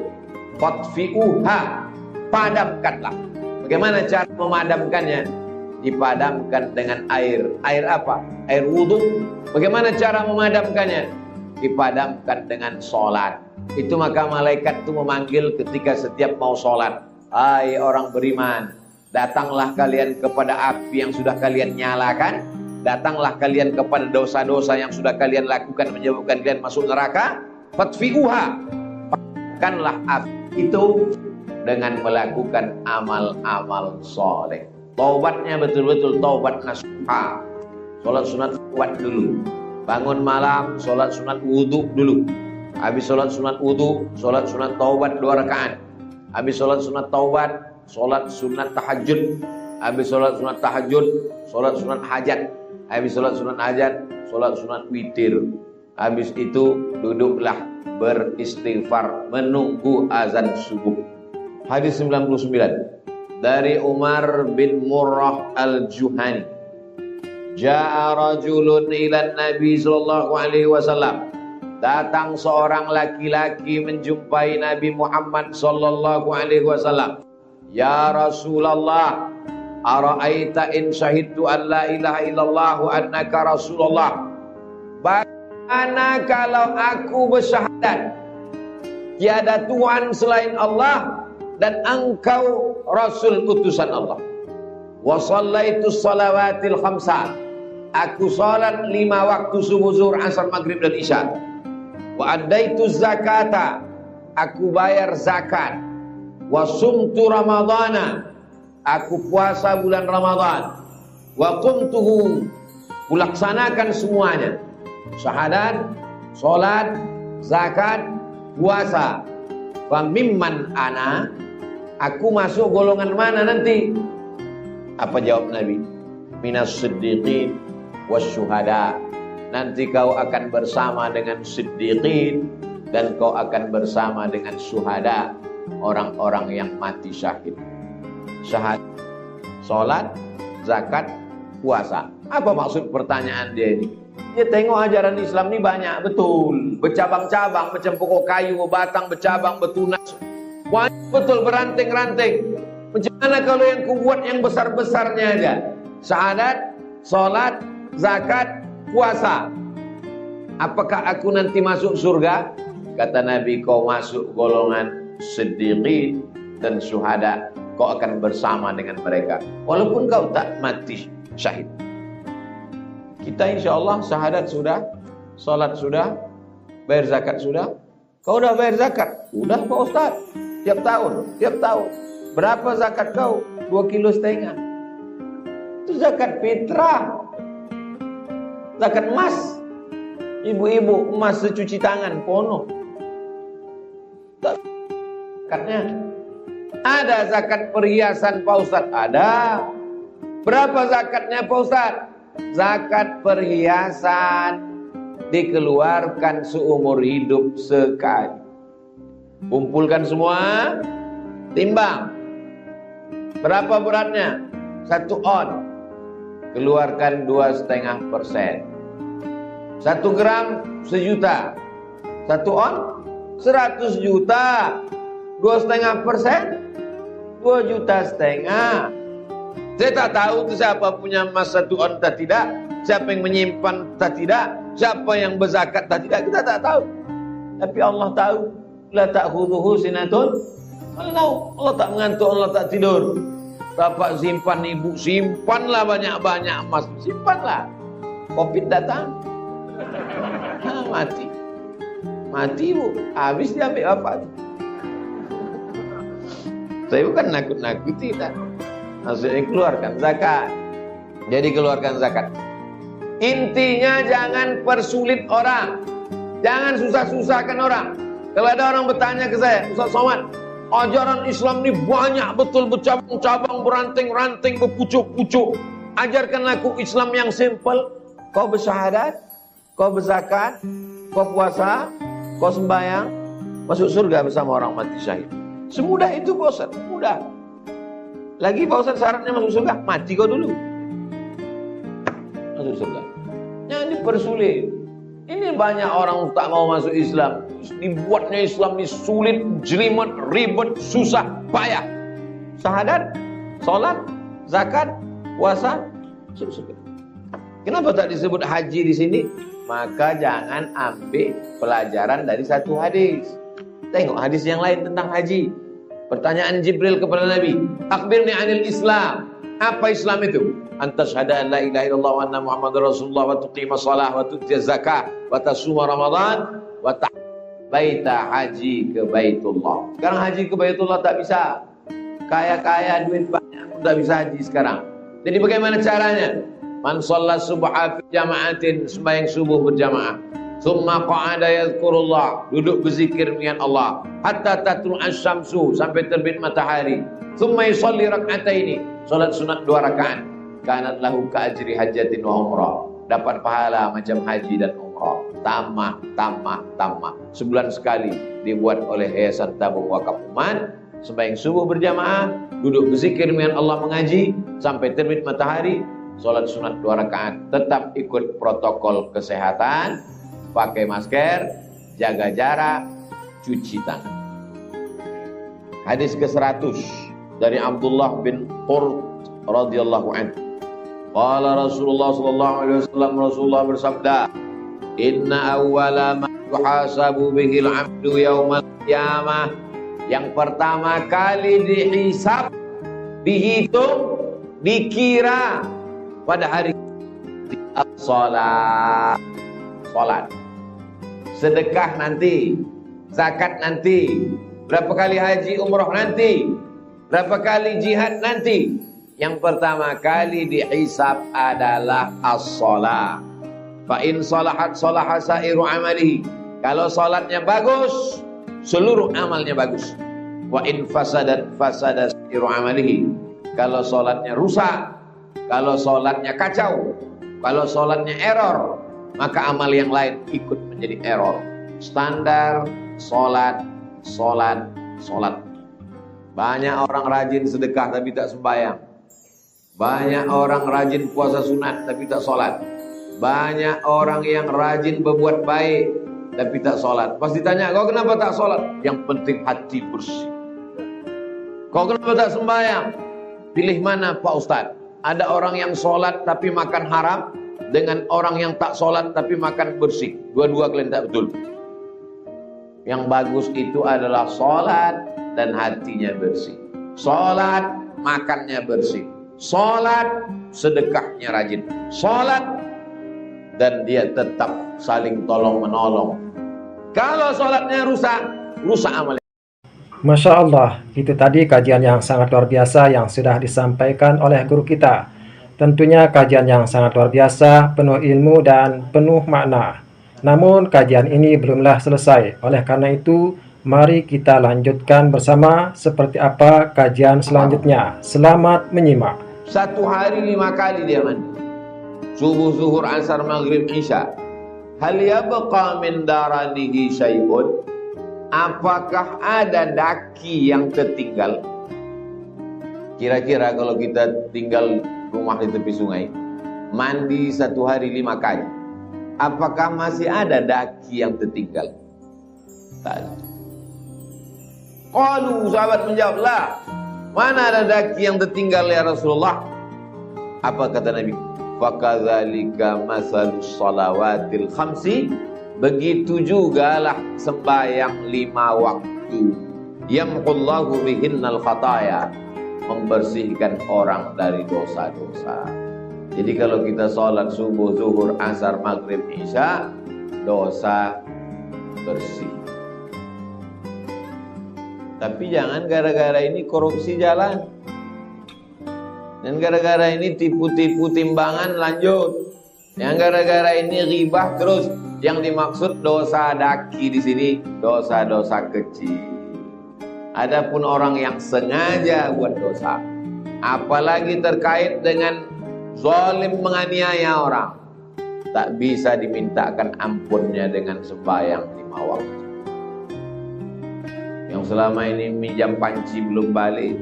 S2: Fatfi'uha, padamkanlah. Bagaimana cara memadamkannya? Dipadamkan dengan air. Air apa? Air wudhu. Bagaimana cara memadamkannya? Dipadamkan dengan sholat. Itu maka malaikat itu memanggil ketika setiap mau sholat. Hai orang beriman, datanglah kalian kepada api yang sudah kalian nyalakan. Datanglah kalian kepada dosa-dosa yang sudah kalian lakukan menyebabkan kalian masuk neraka. Fatfi'uha, padamkanlah api itu dengan melakukan amal-amal soleh. Taubatnya betul-betul taubat nasuha. Sholat sunat kuat dulu. Bangun malam, sholat sunat wudhu dulu. Habis sholat sunat wudhu, sholat sunat taubat 2 rakaat. Habis sholat sunat taubat, sholat sunat tahajud. Habis sholat sunat tahajud, sholat sunat hajat. Habis sholat sunat hajat, sholat sunat witir. Habis itu duduklah beristighfar menunggu azan subuh. Hadis 99 dari Umar bin Murrah al-Juhani. Ja'a rajulun ila Nabi sallallahu alaihi wasallam. Datang seorang laki-laki menjumpai Nabi Muhammad sallallahu alaihi wasallam. Ya Rasulullah, ara'aita in syahidtu an la ilaha illallah wa annaka Rasulullah. Bagaimana kalau aku bersyahadat tiada Tuhan selain Allah dan engkau Rasul utusan Allah. Wa shallaitu shalawatil khamsah. Aku salat 5 waktu subuh, zuhur, asar, maghrib dan isya. Wa addaitu zakata. Aku bayar zakat. Wa sumtu ramadhana. Aku puasa bulan Ramadan. Wa qumtuhu. Kulaksanakan semuanya. Syahadat, salat, zakat, puasa. Fa mimman ana. Aku masuk golongan mana nanti? Apa jawab Nabi? Minas siddiqin wasyuhada. Nanti kau akan bersama dengan siddiqin dan kau akan bersama dengan syuhada, orang-orang yang mati syahid. Syahadat, salat, zakat, puasa. Apa maksud pertanyaan dia ini? Dia tengok ajaran Islam ini banyak betul, bercabang-cabang, macam pokok kayu, batang bercabang, bertunas. Banyak betul, beranting-ranting. Macam mana kalau yang kubuat yang besar-besarnya aja? Syahadat, salat, zakat, puasa. Apakah aku nanti masuk surga? Kata Nabi, kau masuk golongan siddiqin dan syuhada. Kau akan bersama dengan mereka walaupun kau tak mati syahid. Kita insya Allah syahadat sudah, salat sudah, bayar zakat sudah. Kau udah bayar zakat? Udah Pak Ustaz. Tiap tahun. Berapa zakat kau? 2,5 kilo. Itu zakat fitrah. Zakat emas. Ibu-ibu emas secuci tangan penuh. Zakatnya. Ada zakat perhiasan Pak Ustaz? Ada. Berapa zakatnya Pak Ustaz? Zakat perhiasan dikeluarkan seumur hidup sekali. Kumpulkan semua, timbang. Berapa beratnya? 1 on. Keluarkan 2,5%. 1 gram 1 juta. 1 on 100 juta. 2,5%, 2,5 juta. Saya tak tahu itu siapa punya emas 1 on tak tidak, siapa yang menyimpan tak tidak, siapa yang berzakat tak tidak, kita tak tahu. Tapi Allah tahu. La ta'khudhuhu sinatun wala naum. Allah tak mengantuk, Allah tak tidur. Bapak simpan, ibu simpanlah banyak-banyak emas, simpanlah. Covid datang, mati bu, habis diambil bapak. Saya bukan nakut-nakuti tak. Maksudnya keluarkan zakat. Jadi keluarkan zakat. Intinya jangan persulit orang, jangan susah-susahkan orang. Kalau ada orang bertanya ke saya, Ustaz Somad, ajaran Islam ini banyak betul, bercabang-cabang, beranting-ranting, berpucuk-pucuk. Ajarkanlah aku Islam yang simple. Kau bersyahadat, kau berzakat, kau puasa, kau sembahyang, masuk surga bersama orang mati syahid. Semudah itu Pak Ustaz, mudah. Lagi Pak Ustaz syaratnya masuk surga, mati kau dulu. Masuk surga. Jangan dipersulit. Ini banyak orang tak mau masuk Islam. Dibuatnya Islam ini sulit, jelimet, ribet, susah, payah. Syahadat, salat, zakat, puasa, surga. Kenapa tak disebut haji di sini? Maka jangan ambil pelajaran dari satu hadis. Tengok hadis yang lain tentang haji. Pertanyaan Jibril kepada Nabi, akhbirni anil Islam. Apa Islam itu? Anta syahada an la ilaha illallah wa anna Muhammadar Rasulullah wa tuqima shalah wa tu'ti zakah wa tasuma Ramadan wa baita, haji ke Baitullah. Sekarang haji ke Baitullah tak bisa. Kaya-kaya duit banyak pun tak bisa haji sekarang. Jadi bagaimana caranya? Man shalla subha fi jama'atin, sembahyang subuh berjamaah. Tsumma qa'ada yadhkurullah, duduk berzikir dengan Allah hatta tatlu asy-syamsu, sampai terbit matahari. Tsumma yusalli rak'ataini, salat sunat 2 rakaat. Kanat lahu ka ajri hajjatin wa umrah, dapat pahala macam haji dan umrah. tamak. Sebulan sekali dibuat oleh Yayasan Tabung Wakaf Umat. Sembahyang subuh berjamaah, duduk berzikir dengan Allah, mengaji sampai terbit matahari, sholat sunat 2 rakaat. Tetap ikut protokol kesehatan, pakai masker, jaga jarak, cuci tangan. Hadis ke-100 dari Abdullah bin Qurt radhiyallahu anhu. Qala Rasulullah sallallahu alaihi wasallam, Rasulullah bersabda, "Inna awwala ma yuhasabu bihi al-'abdu yaumal qiyamah." Yang pertama kali dihisab, dihitung, dikira pada hari salat. Sedekah nanti, zakat nanti, berapa kali haji umroh nanti, berapa kali jihad nanti. Yang pertama kali dihisab adalah as-shalah. Fa in salahat salaha sairu amalihi. Kalau salatnya bagus, seluruh amalnya bagus. Wa in fasadat fasada sairu amalihi. Kalau salatnya rusak, kalau salatnya kacau, kalau salatnya error, maka amal yang lain ikut menjadi error. Standar salat. Banyak orang rajin sedekah tapi tak sembahyang. Banyak orang rajin puasa sunat tapi tak sholat. Banyak orang yang rajin berbuat baik tapi tak sholat. Pas ditanya, kau kenapa tak sholat? Yang penting hati bersih. Kau kenapa tak sembahyang? Pilih mana Pak Ustadz? Ada orang yang sholat tapi makan haram, dengan orang yang tak sholat tapi makan bersih. Dua-dua kalian tak betul. Yang bagus itu adalah sholat dan hatinya bersih. Sholat, makannya bersih. Sholat, sedekahnya rajin. Sholat, dan dia tetap saling tolong menolong. Kalau sholatnya rusak amalnya.
S1: Masya Allah, itu tadi kajian yang sangat luar biasa yang sudah disampaikan oleh guru kita. Tentunya kajian yang sangat luar biasa, penuh ilmu dan penuh makna. Namun kajian ini belumlah selesai. Oleh karena itu, mari kita lanjutkan bersama seperti apa kajian selanjutnya. Selamat menyimak.
S2: Satu hari 5 kali dia mandi. Subuh, zuhur, asar, maghrib, isya. Hal yabqa min daranihi syai'un. Apakah ada daki yang tertinggal? Kira-kira kalau kita tinggal rumah di tepi sungai, mandi satu hari 5 kali, apakah masih ada daki yang tertinggal? Tak ada. Qalu, sahabat menjawab, la. Mana ada daki yang tertinggal ya Rasulullah? Apa kata Nabi? Fakadzalika masalus shalawatil khamsi. Begitu jugalah sembahyang 5 waktu. Yamqullahu bihinnal khataya. Membersihkan orang dari dosa-dosa. Jadi kalau kita sholat subuh, zuhur, asar, maghrib, isya, dosa bersih. Tapi jangan gara-gara ini korupsi jalan. Dan gara-gara ini tipu-tipu timbangan lanjut. Yang gara-gara ini ghibah terus. Yang dimaksud dosa daki di sini dosa-dosa kecil. Adapun orang yang sengaja buat dosa, apalagi terkait dengan zalim menganiaya orang, tak bisa dimintakan ampunnya dengan sembahyang 5 waktu. Yang selama ini minjam panci belum balik,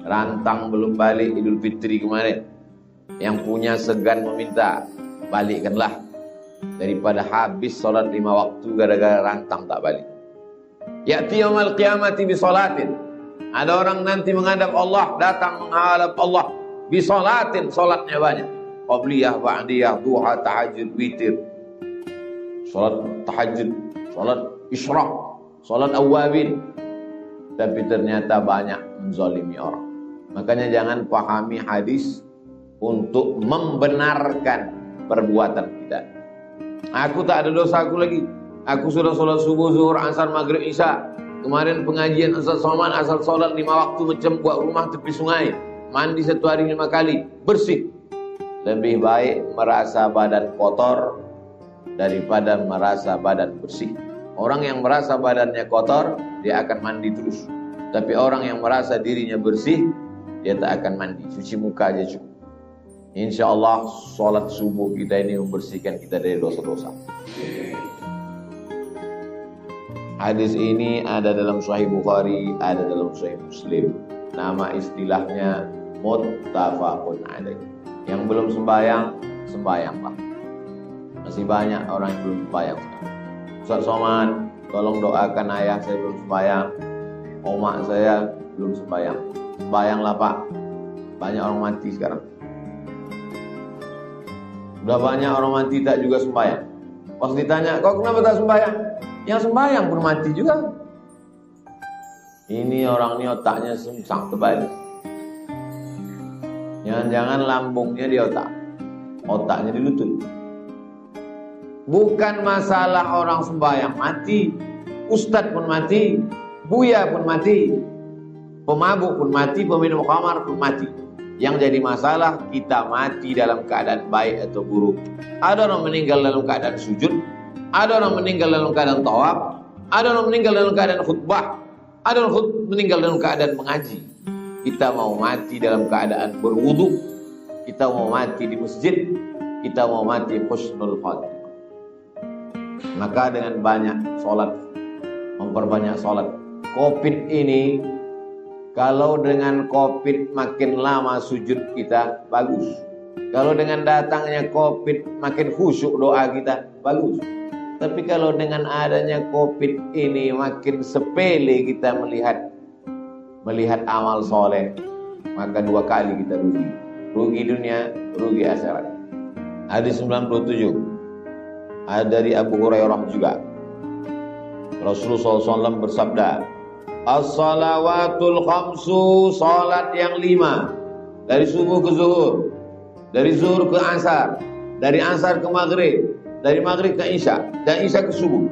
S2: rantang belum balik Idul Fitri kemarin, yang punya segan meminta, balikkanlah, daripada habis sholat 5 waktu gara-gara rantang tak balik. Ya'ti yaumal qiyamati bi sholatin. Ada orang nanti menghadap Allah, datang menghadap Allah bi sholatin, sholatnya banyak. Qabliyah, ba'diyah, duha, tahajud, witir. Sholat tahajud, sholat isyraq, sholat awwabin. Tapi ternyata banyak menzalimi orang. Makanya jangan pahami hadis untuk membenarkan perbuatan kita. Aku tak ada dosa aku lagi. Aku sudah sholat subuh, zuhur, asar, maghrib, isya. Kemarin pengajian asal soman, asal sholat 5 waktu macam buat rumah tepi sungai. Mandi satu hari 5 kali, bersih. Lebih baik merasa badan kotor daripada merasa badan bersih. Orang yang merasa badannya kotor, dia akan mandi terus. Tapi orang yang merasa dirinya bersih, dia tak akan mandi. Cuci muka aja cukup. Insya Allah sholat subuh kita ini membersihkan kita dari dosa-dosa. Hadis ini ada dalam Sahih Bukhari, ada dalam Sahih Muslim. Nama istilahnya muttafaqun alaih. Yang belum sembahyang, sembahyanglah. Masih banyak orang yang belum sembahyang. Ustaz Somad, tolong doakan ayah saya belum sembahyang, omak saya belum sembahyang. Sembahyanglah Pak. Banyak orang mati sekarang. Udah banyak orang mati tak juga sembahyang. Pas ditanya, kau kenapa tak sembahyang? Yang sembahyang pun mati juga. Ini orang ini otaknya sungsang terbalik. Jangan-jangan lambungnya di otak, otaknya di lutut. Bukan masalah orang sembahyang mati, ustadz pun mati, buya pun mati, pemabuk pun mati, peminum khamar pun mati. Yang jadi masalah kita mati dalam keadaan baik atau buruk. Ada orang meninggal dalam keadaan sujud, ada orang meninggal dalam keadaan tawaf, ada orang meninggal dalam keadaan khutbah, ada orang meninggal dalam keadaan mengaji. Kita mau mati dalam keadaan berwudu, kita mau mati di masjid, kita mau mati husnul khatimah. Maka dengan banyak sholat, memperbanyak sholat. Covid ini, kalau dengan Covid makin lama sujud kita, bagus. Kalau dengan datangnya Covid makin khusyuk doa kita, bagus. Tapi kalau dengan adanya Covid ini makin sepele kita melihat amal soleh, maka dua kali kita rugi. Rugi dunia, rugi akhirat. Hadis 97 ada dari Abu Hurairah juga. Rasulullah SAW bersabda, as-salawatul khamsu, salat yang 5, dari subuh ke zuhur, dari zuhur ke asar, dari asar ke maghrib, dari maghrib ke isya, dan isya ke subuh.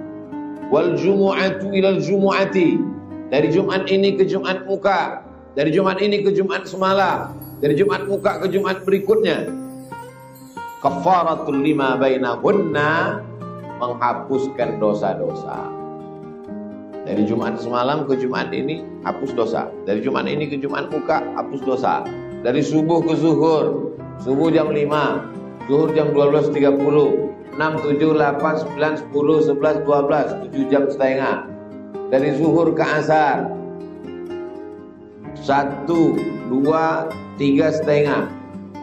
S2: Wal jumu'atu ilal jumu'ati, dari Jumat ini ke Jumat muka, dari Jumat ini ke Jumat semalam, dari Jumat muka ke Jumat berikutnya. Kafaratul lima bainahunna, menghapuskan dosa-dosa. Dari Jumat semalam ke Jumat ini hapus dosa. Dari Jumat ini ke Jumat muka hapus dosa. Dari subuh ke zuhur, subuh jam 5, zuhur jam 12.30, 6, 7, 8, 9, 10, 11, 12, 7 jam setengah. Dari zuhur ke asar 1, 2, 3 setengah.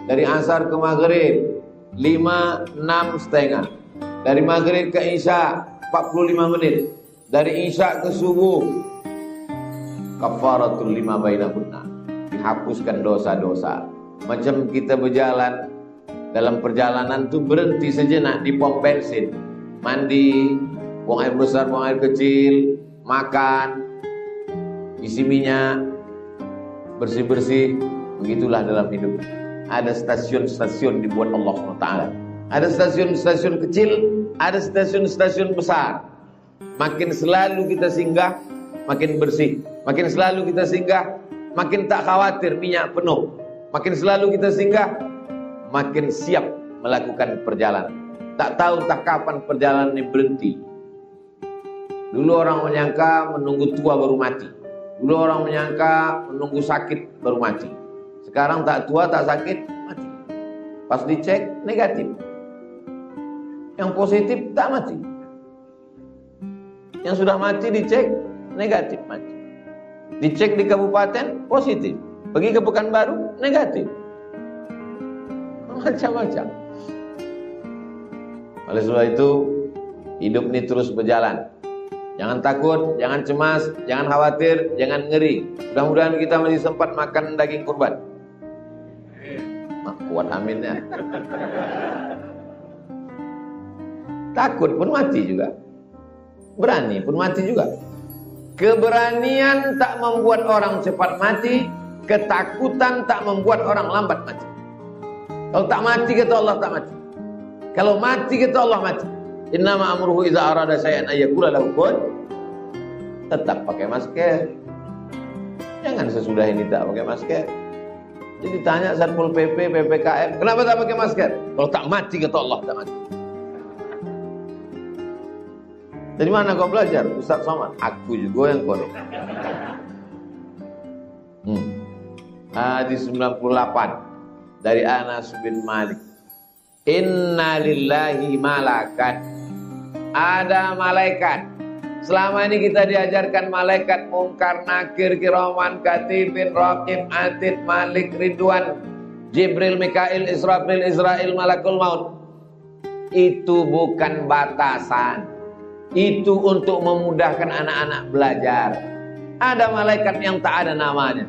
S2: Dari asar ke maghrib 5, 6 setengah. Dari maghrib ke isya 45 menit. Dari isya ke subuh, kafaratul lima bainahunna, dihapuskan dosa-dosa. Macam kita berjalan, dalam perjalanan tu berhenti sejenak di pom bensin, mandi, buang air besar, buang air kecil, makan, isi minyak, bersih-bersih. Begitulah dalam hidup. Ada stasiun-stasiun dibuat Allah SWT. Ada stasiun-stasiun kecil, ada stasiun-stasiun besar. Makin selalu kita singgah, makin bersih. Makin selalu kita singgah, makin tak khawatir minyak penuh. Makin selalu kita singgah, makin siap melakukan perjalanan. Tak tahu tak kapan perjalanan ini berhenti. Dulu orang menyangka menunggu tua baru mati. Dulu orang menyangka menunggu sakit baru mati. Sekarang tak tua, tak sakit, mati. Pas dicek, negatif. Yang positif, tak mati. Yang sudah mati dicek, negatif, mati. Dicek di kabupaten, positif. Pergi ke Pekanbaru, negatif. Macam-macam. Oleh sebab itu, hidup ini terus berjalan. Jangan takut, jangan cemas, jangan khawatir, jangan ngeri. Mudah-mudahan kita masih sempat makan daging kurban. Kuat aminnya. Takut pun mati juga. Berani pun mati juga. Keberanian tak membuat orang cepat mati, ketakutan tak membuat orang lambat mati. Kalau tak mati kata Allah tak mati. Kalau mati kata Allah mati. Innama amruhu idza arada syai'an ayyakula lahu kun. Tetap pakai masker. Jangan sesudah ini tak pakai masker. Jadi tanya Satpol PP, PPKM, kenapa tak pakai masker? Kalau tak mati kata Allah tak mati. Dari mana kau belajar? Ustaz Somad. Aku juga yang konek. Hadis 98 dari Anas bin Malik. Inna lillahi malakat. Ada malaikat. Selama ini kita diajarkan malaikat mungkar, nakir, kiraman, katibin, raqib, atid, malik, ridwan, Jibril, Mikail, Israfil, Israel, malakul maut. Itu bukan batasan. Itu untuk memudahkan anak-anak belajar. Ada malaikat yang tak ada namanya.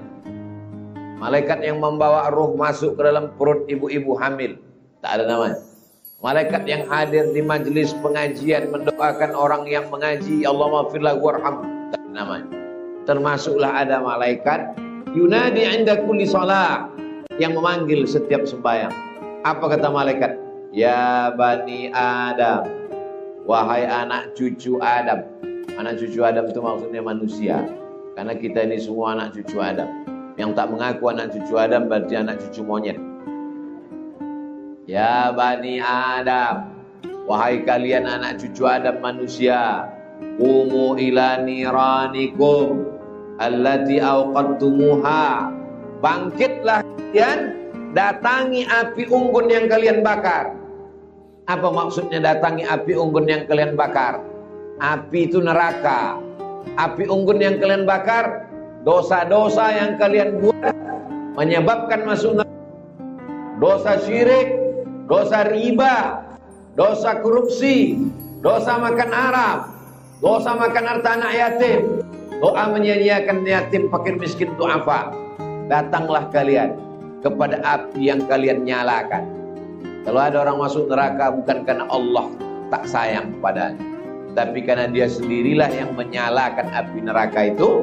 S2: Malaikat yang membawa ruh masuk ke dalam perut ibu-ibu hamil. Tak ada namanya. Malaikat yang hadir di majelis pengajian mendoakan orang yang mengaji, Allahumma firlahu warhamhu, tak ada namanya. Termasuklah ada malaikat yunadi 'inda kulli shalah, yang memanggil setiap sembahyang. Apa kata malaikat? Ya bani Adam, wahai anak cucu Adam. Anak cucu Adam itu maksudnya manusia, karena kita ini semua anak cucu Adam. Yang tak mengaku anak cucu Adam berarti anak cucu monyet. Ya bani Adam, wahai kalian anak cucu Adam manusia, qumu ila niranikum allati awqadtumuha. Bangkitlah kalian, datangi api unggun yang kalian bakar. Apa maksudnya datangi api unggun yang kalian bakar? Api itu neraka. Api unggun yang kalian bakar, dosa-dosa yang kalian buat menyebabkan masuk neraka. Dosa syirik, dosa riba, dosa korupsi, dosa makan haram, dosa makan harta anak yatim, doa menyia-nyiakan yatim, fakir, miskin, du'afa. Datanglah kalian kepada api yang kalian nyalakan. Kalau ada orang masuk neraka bukan karena Allah tak sayang kepadanya, tapi karena dia sendirilah yang menyalakan api neraka itu.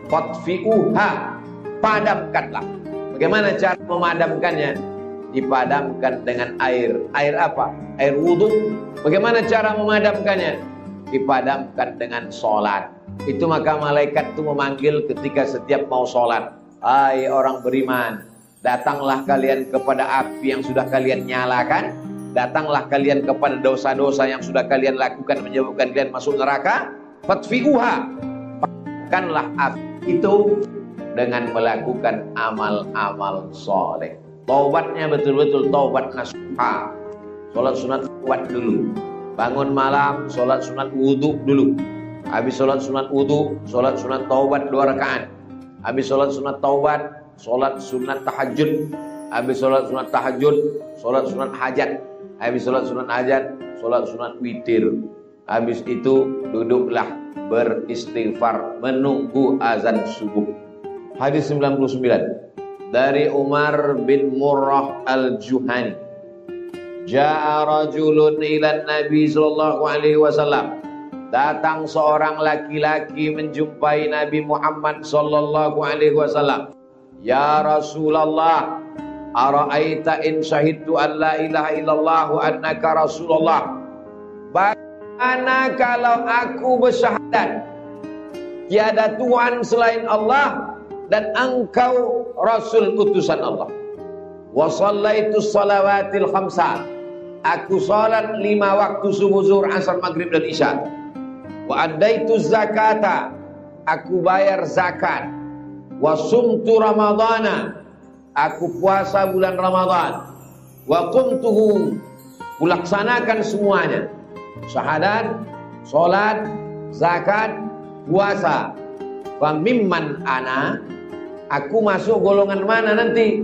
S2: Fatfi'uha, padamkanlah. Bagaimana cara memadamkannya? Dipadamkan dengan air. Air apa? Air wudhu. Bagaimana cara memadamkannya? Dipadamkan dengan sholat. Itu maka malaikat itu memanggil ketika setiap mau sholat. Hai orang beriman, datanglah kalian kepada api yang sudah kalian nyalakan. Datanglah kalian kepada dosa-dosa yang sudah kalian lakukan menyebabkan kalian masuk neraka. Fatfi'uha, padamkanlah api itu dengan melakukan amal-amal soleh. Taubatnya betul-betul taubat nasuha. Sholat sunat taubat dulu. Bangun malam, sholat sunat wudhu dulu. Habis sholat sunat wudhu, sholat sunat taubat 2 rakaat. Habis sholat sunat taubat, sholat sunat tahajud. Habis sholat sunat tahajud, sholat sunat hajat. Habis sholat sunat hajat, sholat sunat witir. Habis itu duduklah beristighfar menunggu azan subuh. Hadis 99 dari Umar bin Murrah al-Juhani. Ja'a rajulun ila Nabi sallallahu alaihi wasallam. Datang seorang laki-laki menjumpai Nabi Muhammad sallallahu alaihi wasallam. Ya Rasulullah, ara'aita in syahidtu an la ilaha illallah wa annaka Rasulullah. Bagaimana kalau aku bersyahadat tiada Tuhan selain Allah dan engkau Rasul utusan Allah. Wa shallaitu shalawatil khamsa. Aku salat 5 waktu subuh, zuhur, asar, maghrib dan isya. Wa addaitu zakata. Aku bayar zakat. Wa sumtu ramadhana. Aku puasa bulan Ramadan. Wa qumtuhu. Kulaksanakan semuanya. Syahadat, salat, zakat, puasa. Fa mimman ana. Aku masuk golongan mana nanti?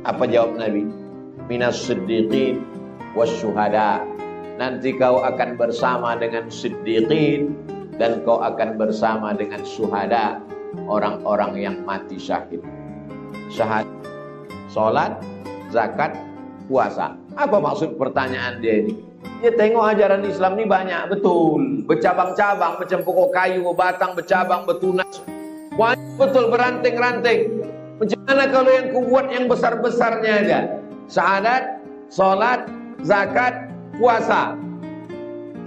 S2: Apa jawab Nabi? Minas siddiqin wasyuhada. Nanti kau akan bersama dengan siddiqin dan kau akan bersama dengan syuhada, orang-orang yang mati syahid. Syahadat, salat, zakat, puasa. Apa maksud pertanyaan dia ini? Dia tengok ajaran Islam ini banyak betul, bercabang-cabang, macam pokok kayu, batang bercabang, bertunas. Banyak betul, beranting-ranting. Macam mana kalau yang kubuat yang besar-besarnya aja? Syahadat, salat, zakat, puasa.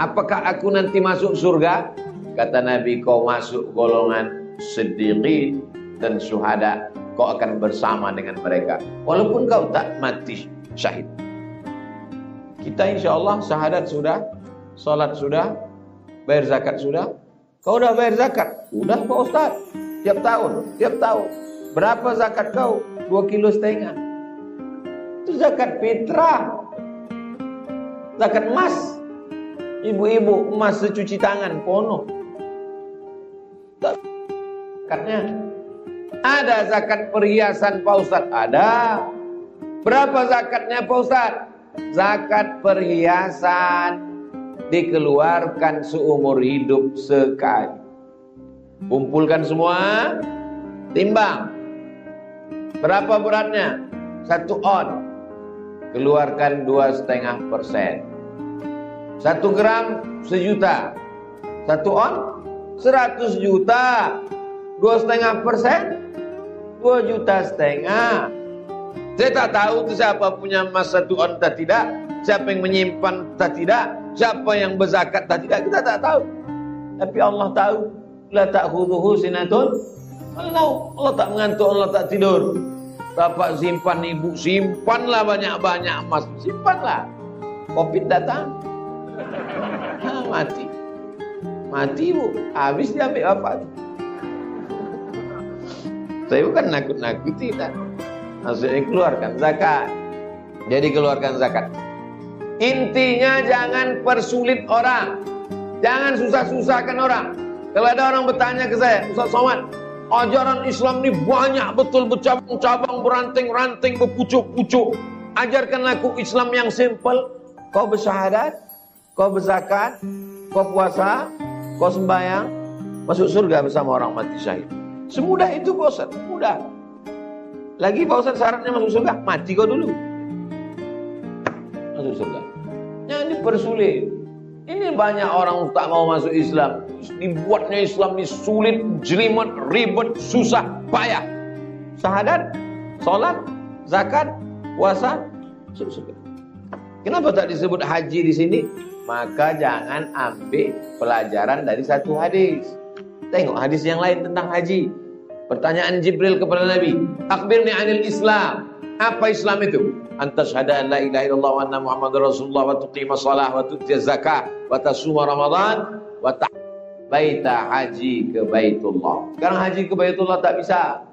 S2: Apakah aku nanti masuk surga? Kata Nabi, kau masuk golongan siddiqin dan syuhada. Kau akan bersama dengan mereka walaupun kau tak mati syahid. Kita insya Allah syahadat sudah, salat sudah, bayar zakat sudah. Kau udah bayar zakat? Udah Pak Ustaz. Tiap tahun. Berapa zakat kau? 2,5 kilo. Itu zakat fitrah. Zakat emas. Ibu-ibu emas secuci tangan penuh. Zakatnya. Ada zakat perhiasan Pak Ustadz? Ada. Berapa zakatnya Pak Ustadz? Zakat perhiasan dikeluarkan seumur hidup sekali. Kumpulkan semua, timbang. Berapa beratnya? 1 on. Keluarkan 2,5%. 1 gram 1 juta. 1 on 100 juta. 2,5%, 2,5 juta. Saya tak tahu itu siapa punya emas 1 on tak tidak, siapa yang menyimpan tak tidak, siapa yang berzakat tak tidak, kita tak tahu. Tapi Allah tahu. La ta'khudhuhu sinatun. Allah tak mengantuk, Allah tak tidur. Bapak simpan, ibu simpanlah banyak-banyak emas, simpanlah. Covid datang, mati bu, habis diambil bapak. Saya bukan nakut-nakuti, kan? Maksudnya keluarkan zakat. Jadi keluarkan zakat. Intinya jangan persulit orang, jangan susah-susahkan orang. Kalau ada orang bertanya ke saya, Ustaz Somad, ajaran Islam ini banyak betul, bercabang-cabang, beranting-ranting, berpucuk-pucuk. Ajarkan aku Islam yang simple. Kau bersyahadat, kau berzakat, kau puasa, kau sembahyang, masuk surga bersama orang mati syahid. Semudah itu Pak Ustaz, mudah. Lagi Pak Ustaz syaratnya masuk surga, mati kau dulu. Masuk surga. Jangan dipersulit. Ini banyak orang tak mau masuk Islam. Dibuatnya Islam ini sulit, jelimet, ribet, susah, payah. Syahadat, sholat, zakat, puasa, surga. Kenapa tak disebut haji di sini? Maka jangan ambil pelajaran dari satu hadis. Tengok hadis yang lain tentang haji. Pertanyaan Jibril kepada Nabi, akhbirni anil Islam. Apa Islam itu? Antas syahada an la ilaha illallah wa anna Muhammadar Rasulullah wa tuqima shalah wa tu'ti zakah wa tasuma Ramadan wa baita haji ke Baitullah. Sekarang haji ke Baitullah tak bisa.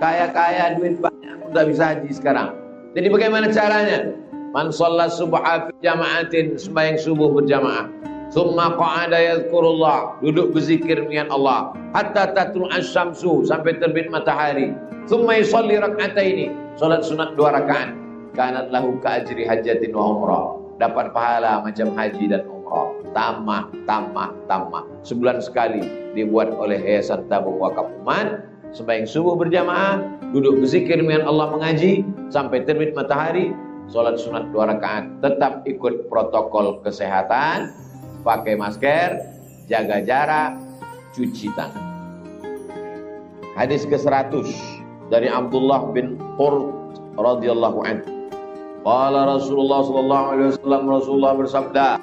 S2: Kaya-kaya duit banyak pun tak bisa haji sekarang. Jadi bagaimana caranya? Man shalla subha fi jama'atin, sembahyang subuh berjamaah. Summa qa'ada yadhkurullah, duduk berzikir dengan Allah. Hatta tatlu asy-syamsu, sampai terbit matahari. Summa yusalli rak'ataini, salat sunat 2 rakaat. Kanat lahu ka'ajri hajjatin wa umrah. Dapat pahala macam haji dan umrah. Tamah. Sebulan sekali dibuat oleh Yayasan Tabung Wakaf Umat. Sembahyang subuh berjamaah, duduk berzikir dengan Allah, mengaji sampai terbit matahari. Salat sunat 2 rakaat. Tetap ikut protokol kesehatan, pakai masker, jaga jarak, cuci tangan. Hadis ke-100 dari Abdullah bin Qurt radhiyallahu anhu. Qala Rasulullah sallallahu alaihi wasallam, Rasulullah bersabda,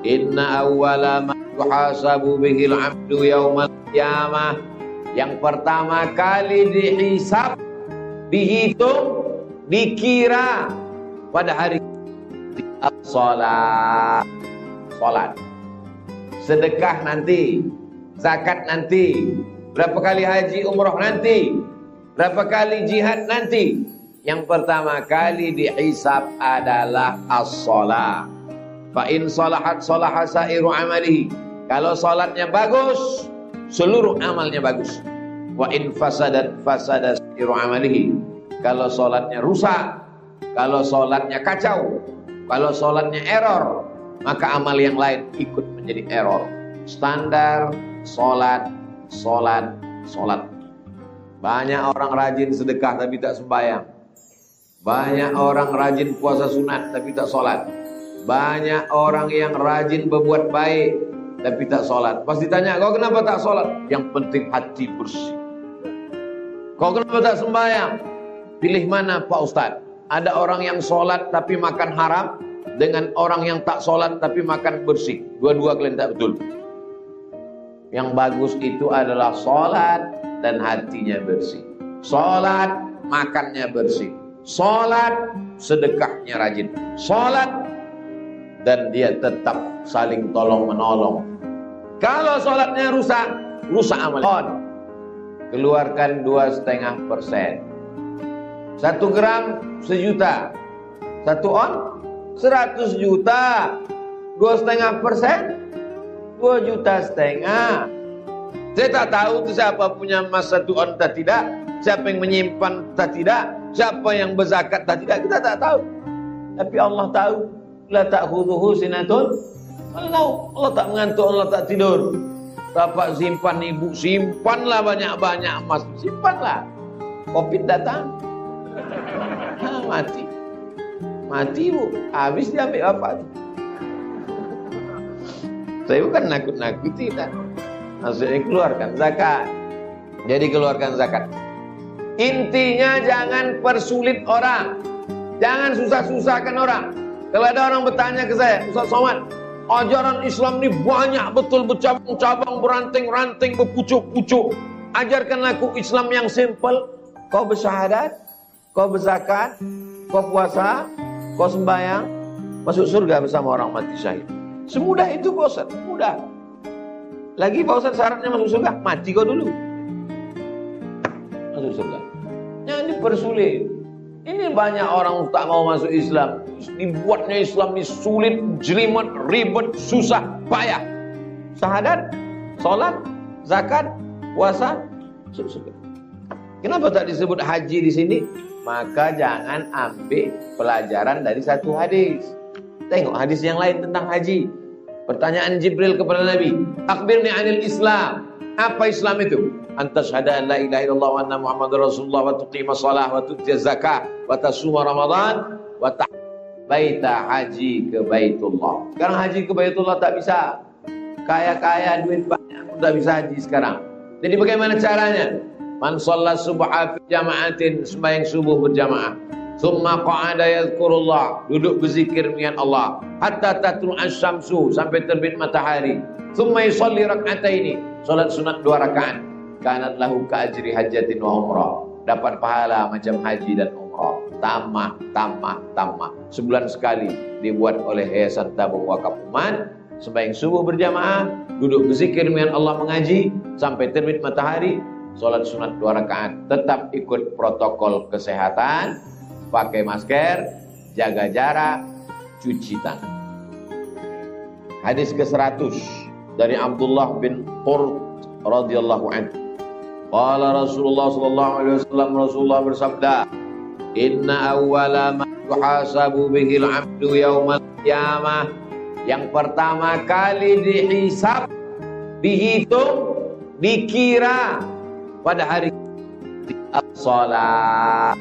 S2: "Inna awwala ma yuhasabu bihil 'abdu yaumal qiyamah." Yang pertama kali dihisab, dihitung, dikira pada hari salat. Sedekah nanti, zakat nanti, berapa kali haji umroh nanti, berapa kali jihad nanti. Yang pertama kali dihisab adalah as-shalah. Fa in salahat salaha sairu amalihi. Kalau salatnya bagus, seluruh amalnya bagus. Wa in fasadat fasada sairu amalihi. Kalau salatnya rusak, kalau salatnya kacau, kalau salatnya error, maka amal yang lain ikut menjadi error. Standar salat. Banyak orang rajin sedekah tapi tak sembahyang. Banyak orang rajin puasa sunat tapi tak sholat. Banyak orang yang rajin berbuat baik tapi tak sholat. Pas ditanya, kau kenapa tak sholat? Yang penting hati bersih. Kau kenapa tak sembahyang? Pilih mana Pak Ustadz? Ada orang yang sholat tapi makan haram, dengan orang yang tak sholat tapi makan bersih. Dua-dua kalian tak betul. Yang bagus itu adalah sholat dan hatinya bersih. Sholat, makannya bersih. Sholat, sedekahnya rajin. Sholat, dan dia tetap saling tolong menolong. Kalau sholatnya rusak amal. Keluarkan 2,5%. 1 gram 1 juta. 1 on 100 juta. 2,5%, 2,5 juta. Saya tak tahu itu siapa punya emas 1 on atau tidak, siapa yang menyimpan atau tidak, siapa yang berzakat atau tidak, kita tak tahu. Tapi Allah tahu. La ta'khudhuhu sinatun Allah tak mengantuk, Allah tak tidur. Bapak simpan, ibu simpanlah banyak-banyak emas, simpanlah. Covid datang, mati bu, habis diambil bapak. Saya bukan nakut-nakuti kan. Maksudnya keluarkan zakat. Jadi keluarkan zakat. Intinya jangan persulit orang, jangan susah-susahkan orang. Kalau ada orang bertanya ke saya, Ustaz Somad, ajaran Islam ini banyak betul, bercabang-cabang, beranting-ranting, berpucuk-pucuk. Ajarkanlah aku Islam yang simple. Kau bersyahadat, kau berzakat, kau puasa, kau sembahyang, masuk surga bersama orang mati syahid. Semudah itu Pak Ustaz, mudah. Lagi Pak Ustaz syaratnya masuk surga, mati kau dulu, masuk surga. Jangan dipersulit. Ini banyak orang tak mau masuk Islam, dibuatnya Islam ini sulit, jelimet, ribet, susah, payah. Syahadat, sholat, zakat, puasa, masuk surga. Kenapa tak disebut haji di sini? Maka jangan ambil pelajaran dari satu hadis. Tengok hadis yang lain tentang haji. Pertanyaan Jibril kepada Nabi, akhbirni anil Islam. Apa Islam itu? Antas syahada an la ilaha illallah wa anna Muhammadar Rasulullah wa tuqima shalah wa tu'tiya zakah wa tasuma Ramadan wa baita, haji ke Baitullah. Sekarang haji ke Baitullah tak bisa. Kaya-kaya duit banyak pun tak bisa haji sekarang. Jadi bagaimana caranya? Man shalla subha fi jama'atin, sembahyang subuh berjamaah. Summa qa'ada yadhkurullah, duduk berzikir dengan Allah. Hatta tatlu asy-syamsu, sampai terbit matahari. Summa yusalli rak'ataini, salat sunat 2 rakaat. Kanat lahu ka'ajri hajjatin wa umrah, dapat pahala macam haji dan umrah. Tamah. Sebulan sekali dibuat oleh Yayasan Tabung Wakaf Umat. Sembahyang subuh berjamaah, duduk berzikir dengan Allah, mengaji sampai terbit matahari. Salat sunat 2 rakaat, tetap ikut protokol kesehatan, pakai masker, jaga jarak, cuci tangan. Hadis ke-100 dari Abdullah bin Qurt radhiyallahu anhu. Qala Rasulullah sallallahu alaihi wasallam, Rasulullah bersabda, inna awwala ma yuhasabu bihil 'abdu yaumal qiyamah, yang pertama kali dihisab, dihitung, dikira pada hari salat.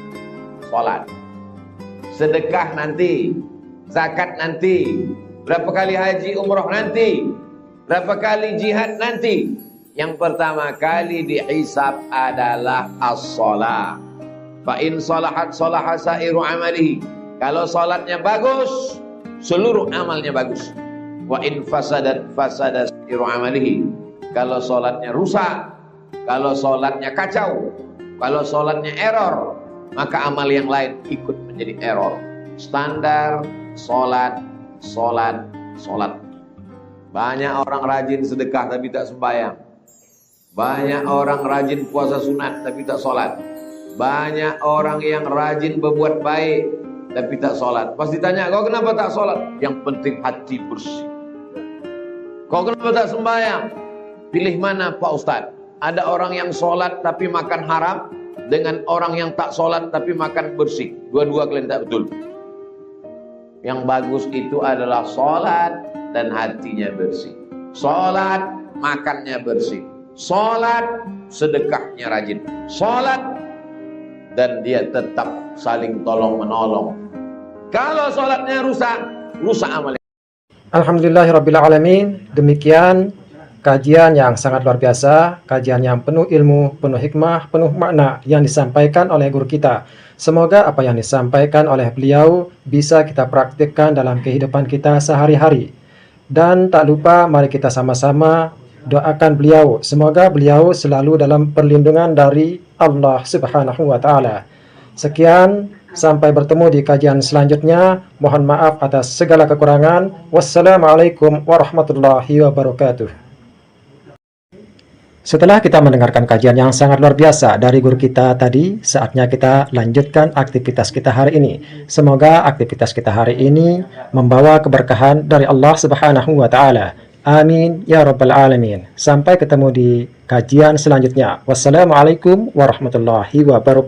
S2: Sedekah nanti, zakat nanti, berapa kali haji umroh nanti, berapa kali jihad nanti. Yang pertama kali dihisab adalah as-shalah. Fa in salahat salaha sairu amalihi. Kalau salatnya bagus, seluruh amalnya bagus. Wa in fasadat fasada sairu amalihi. Kalau salatnya rusak, kalau salatnya kacau, kalau salatnya error, maka amal yang lain ikut menjadi error. Standar salat. Banyak orang rajin sedekah tapi tak sembahyang. Banyak orang rajin puasa sunat tapi tak sholat. Banyak orang yang rajin berbuat baik tapi tak sholat. Pas ditanya, kau kenapa tak sholat? Yang penting hati bersih. Kau kenapa tak sembahyang? Pilih mana Pak Ustadz? Ada orang yang sholat tapi makan haram, dengan orang yang tak sholat tapi makan bersih. Dua-dua kalian tak betul. Yang bagus itu adalah sholat dan hatinya bersih. Sholat, makannya bersih. Sholat, sedekahnya rajin. Sholat, dan dia tetap saling tolong menolong. Kalau sholatnya rusak amalnya.
S1: Alhamdulillahirrabbilalamin. Demikian kajian yang sangat luar biasa, kajian yang penuh ilmu, penuh hikmah, penuh makna yang disampaikan oleh guru kita. Semoga apa yang disampaikan oleh beliau bisa kita praktikkan dalam kehidupan kita sehari-hari. Dan tak lupa mari kita sama-sama doakan beliau. Semoga beliau selalu dalam perlindungan dari Allah Subhanahu wa Ta'ala. Sekian, sampai bertemu di kajian selanjutnya. Mohon maaf atas segala kekurangan. Wassalamualaikum warahmatullahi wabarakatuh. Setelah kita mendengarkan kajian yang sangat luar biasa dari guru kita tadi, saatnya kita lanjutkan aktivitas kita hari ini. Semoga aktivitas kita hari ini membawa keberkahan dari Allah Subhanahu wa Ta'ala. Amin ya Rabbal Alamin. Sampai ketemu di kajian selanjutnya. Wassalamualaikum warahmatullahi wabarakatuh.